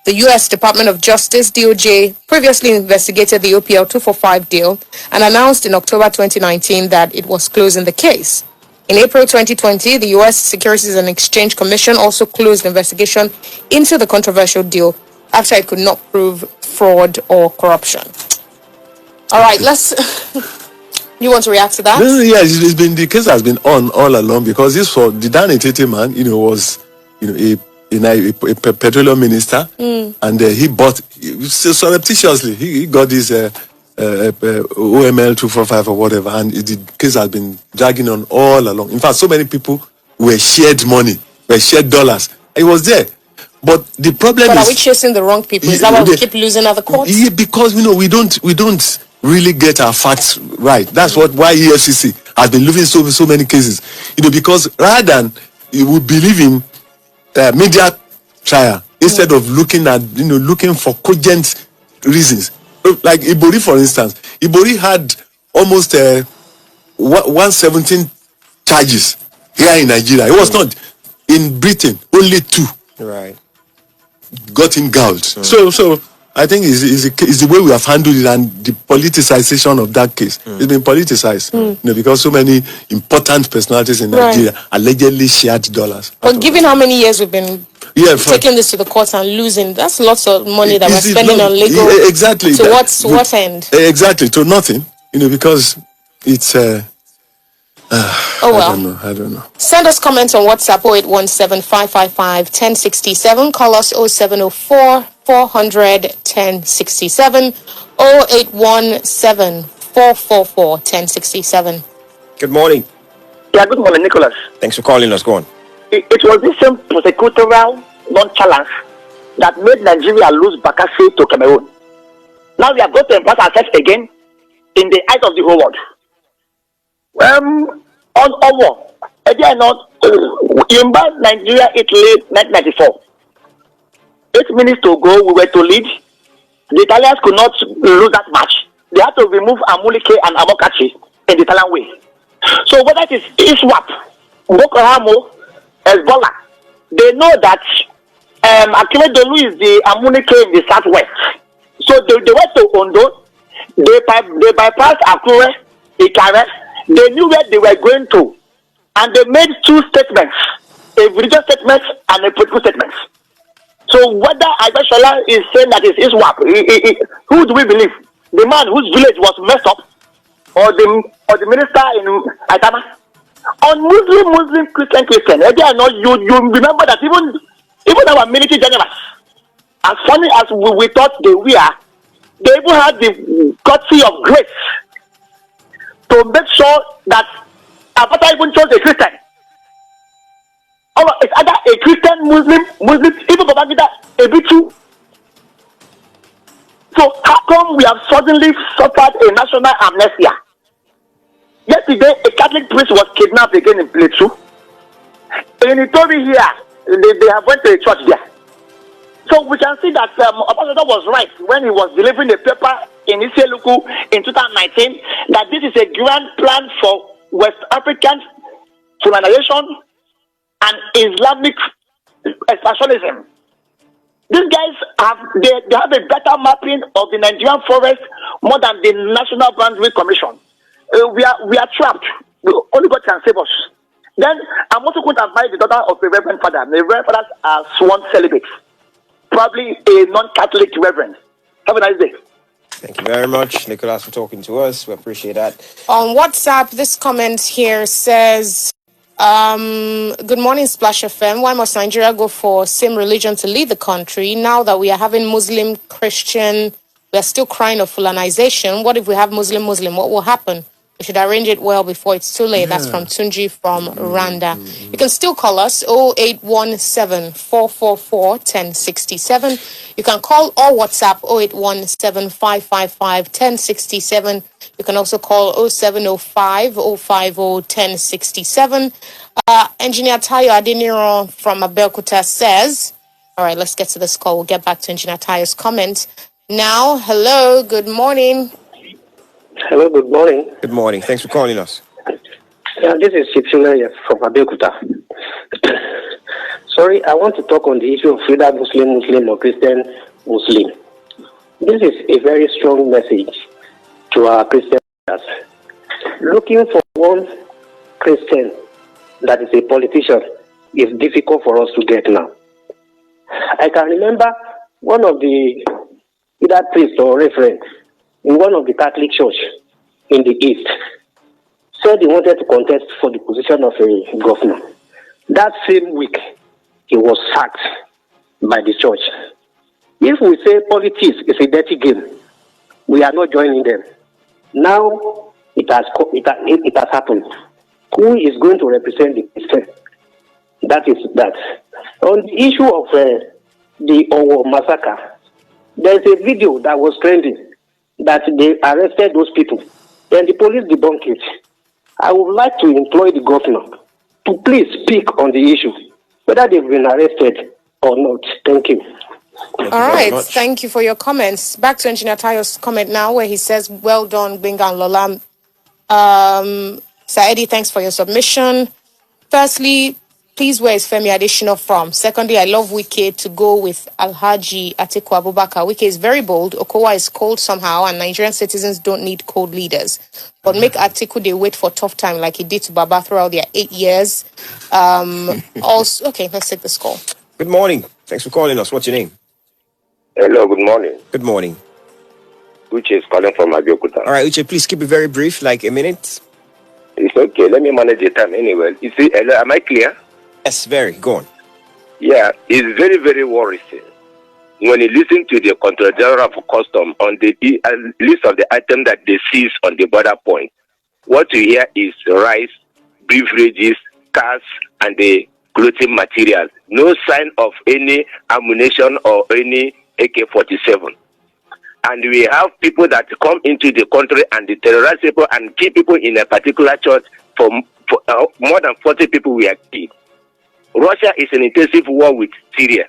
The U.S. Department of Justice, DOJ, previously investigated the OPL 245 deal and announced in October 2019 that it was closing the case. In April 2020, the U.S. Securities and Exchange Commission also closed investigation into the controversial deal after it could not prove fraud or corruption. All right, you want to react to that? No, yes, the case has been on all along, because this for the Dan Etete man, was a petroleum minister, and he bought surreptitiously. He got this OML 245 or whatever, and the case has been dragging on all along. In fact, so many people were shared money, were shared dollars. It was there. But the problem is, are we chasing the wrong people? Is that why we keep losing other courts? Yeah, because we don't really get our facts right. That's why EFCC has been losing so many cases. Because rather than you would believe in media trial, instead of looking for cogent reasons. Like Ibori, for instance, Ibori had almost 117 charges here in Nigeria. It was not in Britain, only 2. Right. Got him gouged. So I think it's the way we have handled it, and the politicization of that case. It's been politicized, because so many important personalities in Nigeria allegedly shared dollars. But given how many years we've been taking this to the courts and losing, that's lots of money that we're spending on legal. Exactly. To what end? Exactly, to nothing. Because it's. I don't know. Send us comments on WhatsApp 0817-555-1067. Call us 0704 400 1067 0817 444 1067. Good morning. Yeah, good morning, Nicholas. Thanks for calling us. Go on. It was this same prosecutorial nonchalance that made Nigeria lose Bakassi to Cameroon. Now we are going to embrace ourselves again in the eyes of the whole world. On war, again, not in Nigeria, Italy, 1994. 8 minutes to go, we were to lead. The Italians could not lose that match. They had to remove Amulike and Amokachi in the Italian way. So whether it is ISWAP, Boko Haram, Hezbollah, they know that Akeredolu is the Amulike in the southwest. So they went to Ondo, they bypassed Akure, Ikare. They knew where they were going to, and they made 2 statements: a religious statement and a political statement. So whether Agbeshola is saying that it's ISWAP, who do we believe? The man whose village was messed up, or the minister in Aitama? On Muslim, Christian. Again, you remember that even our military generals, as funny as we thought they were, they even had the courtesy of grace to make sure that Apata even chose a Christian. It's either a Christian, Muslim, even Babangida, a bit too. So how come we have suddenly suffered a national amnesia? Yesterday, a Catholic priest was kidnapped again in Plateau. In Itobi here, they have went to a church there. So we can see that Obasanjo was right when he was delivering the paper in Iseluku in 2019 that this is a grand plan for West African colonization and Islamic expansionism. These guys have a better mapping of the Nigerian forest more than the National Boundary Commission. We are trapped. Only God can save us. Then I'm also going to advise the daughter of a reverend father. The reverend fathers are sworn celibates. Probably a non-Catholic reverend. Have a nice day. Thank you very much, Nicholas, for talking to us. We appreciate that. On WhatsApp, this comment here says, good morning, Splash FM. Why must Nigeria go for same religion to lead the country? Now that we are having Muslim, Christian, we are still crying of Fulanization. What if we have Muslim? What will happen? We should arrange it well before it's too late. Yeah. That's from Tunji from Rwanda. You can still call us 0817-444-1067. You can call or WhatsApp 0817-555-1067. You can also call 0705-050-1067. Engineer Tayo Adeniro from Abeokuta says, all right, let's get to this call. We'll get back to Engineer Tayo's comment. Now, hello, good morning. Hello, good morning. Good morning. Thanks for calling us. This is Shipsula from Abeokuta. Sorry, I want to talk on the issue of whether Muslim or Christian Muslim. This is a very strong message to our Christians. Looking for one Christian that is a politician is difficult for us to get now. I can remember one of the either priest or reverend in one of the Catholic church in the East said he wanted to contest for the position of a governor. That same week, he was sacked by the church. If we say politics is a dirty game, we are not joining them. Now it has happened. Who is going to represent the Christian? That is that. On the issue of the Owo massacre, there is a video that was trending that they arrested those people. Then the police debunked it. I would like to employ the governor to please speak on the issue, whether they've been arrested or not. Thank you. All right, thank you for your comments. Back to Engineer Tayo's comment now, where he says, well done, Gbenga and Lola. Saidi, thanks for your submission. Firstly, please, where is Femi Adesina from? Secondly, I love Wike to go with Alhaji Atiku Abubakar. Wike is very bold. Okowa is cold somehow, and Nigerian citizens don't need cold leaders. But make Atiku, they wait for tough time like he did to Baba throughout their 8 years. Also, okay, let's take this call. Good morning. Thanks for calling us. What's your name? Hello, good morning. Good morning. Uche is calling from Abeokuta. All right, Uche, please keep it very brief, like a minute. It's okay. Let me manage the time anyway. You see, hello, am I clear? Yes, very. Go on. Yeah, it's very, very worrisome when you listen to the Controller of Custom on the list of the items that they seize on the border point. What you hear is rice, beverages, cars, and the clothing materials. No sign of any ammunition or any AK-47. And we have people that come into the country and they terrorize people and kill people in a particular church. For more than 40 people we are killed. Russia is in intensive war with Syria.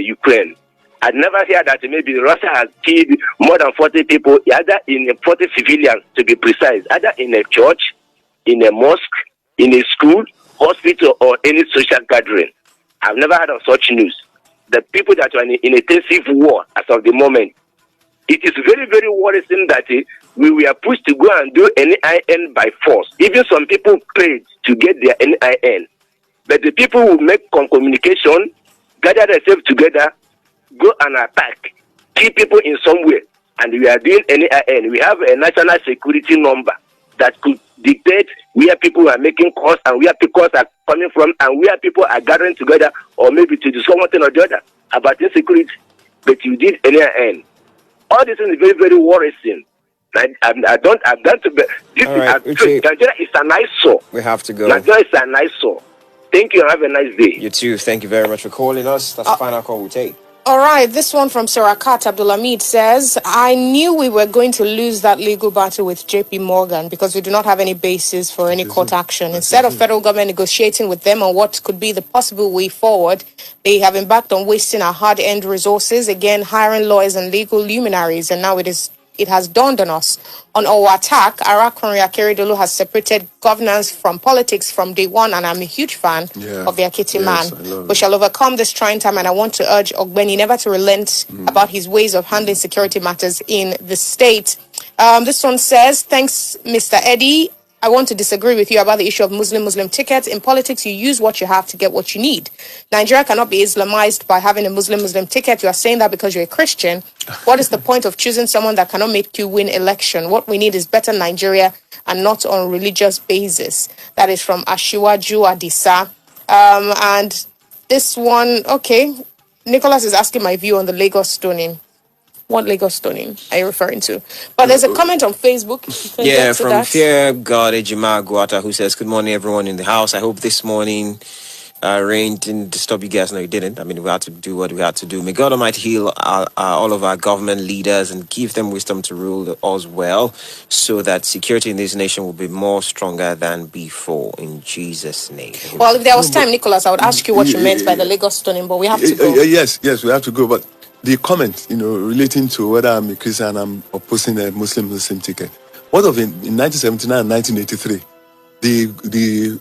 Ukraine. I never heard that maybe Russia has killed more than 40 people, either in 40 civilians to be precise, either in a church, in a mosque, in a school, hospital, or any social gathering. I've never heard of such news. The people that are in intensive war as of the moment, it is very, very worrisome that we were pushed to go and do NIN by force. Even some people paid to get their NIN. But the people who make communication, gather themselves together, go and attack, kill people in some way. And we are doing NIN. We have a national security number that could dictate where people are making calls and where people are coming from and where people are gathering together or maybe to discuss one thing or the other about insecurity. But you did NIN. All this is very, very worrisome. Nigeria is an eyesore. We have to go. Nigeria is an eyesore. Thank you and have a nice day. You too. Thank you very much for calling us. That's the final call we'll take. All right, this one from Sarakat Abdulhamid says, I knew we were going to lose that legal battle with JP Morgan because we do not have any basis for any court action. Instead of federal government negotiating with them on what could be the possible way forward, they have embarked on wasting our hard-earned resources, again, hiring lawyers and legal luminaries, and now it has dawned on us. On our attack, Arakunri Akeredolu has separated governance from politics from day one, and I'm a huge fan of the Akiti man. We shall overcome this trying time, and I want to urge Ogbeni never to relent about his ways of handling security matters in the state. This one says, thanks, Mr. Eddie. I want to disagree with you about the issue of Muslim tickets. In politics, you use what you have to get what you need. Nigeria cannot be Islamized by having a Muslim ticket. You are saying that because you're a Christian. What is the point of choosing someone that cannot make you win election? What we need is better Nigeria and not on religious basis. That is from Ashiwaju Adisa. And this one, okay. Nicholas is asking my view on the Lagos stoning. What Lagos stoning are you referring to? But there's a comment on Facebook. Yeah, from Fear God Ejima Guata, who says, good morning, everyone in the house. I hope this morning rain didn't disturb you guys. No, it didn't. I mean, we had to do what we had to do. May God Almighty heal all of our government leaders and give them wisdom to rule us well so that security in this nation will be more stronger than before. In Jesus' name. Well, if there was time, Nicholas, I would ask you what you meant by the Lagos stoning, but we have to go. Yes, we have to go. But the comment, relating to whether I'm a Christian, I'm opposing a Muslim ticket. What of in 1979 and 1983, the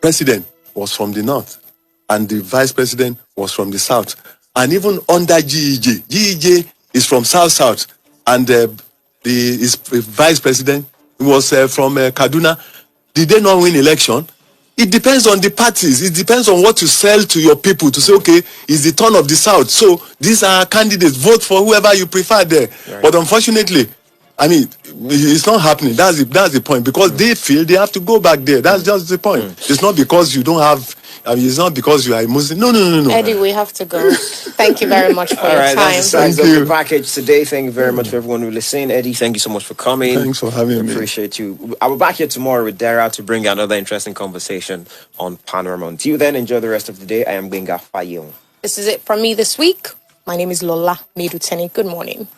president was from the north and the vice president was from the south. And even under GEJ is from south, and his vice president was from Kaduna. Did they not win election? It depends on the parties. It depends on what you sell to your people to say, okay, it's the turn of the South. So these are candidates. Vote for whoever you prefer there. Right. But unfortunately, I mean, it's not happening. That's the point. Because they feel they have to go back there. That's just the point. It's not because you don't have... I mean, it's not because you are a Muslim. No. Eddie, we have to go. Thank you very much for your time. That's the size of the package today. Thank you very much for everyone who listened. Eddie, thank you so much for coming. Thanks for having me. Appreciate you. I'll be back here tomorrow with Dara to bring another interesting conversation on Panorama. Until then, enjoy the rest of the day. I am Gbenga Dairo. This is it from me this week. My name is Lola Meduteni. Good morning.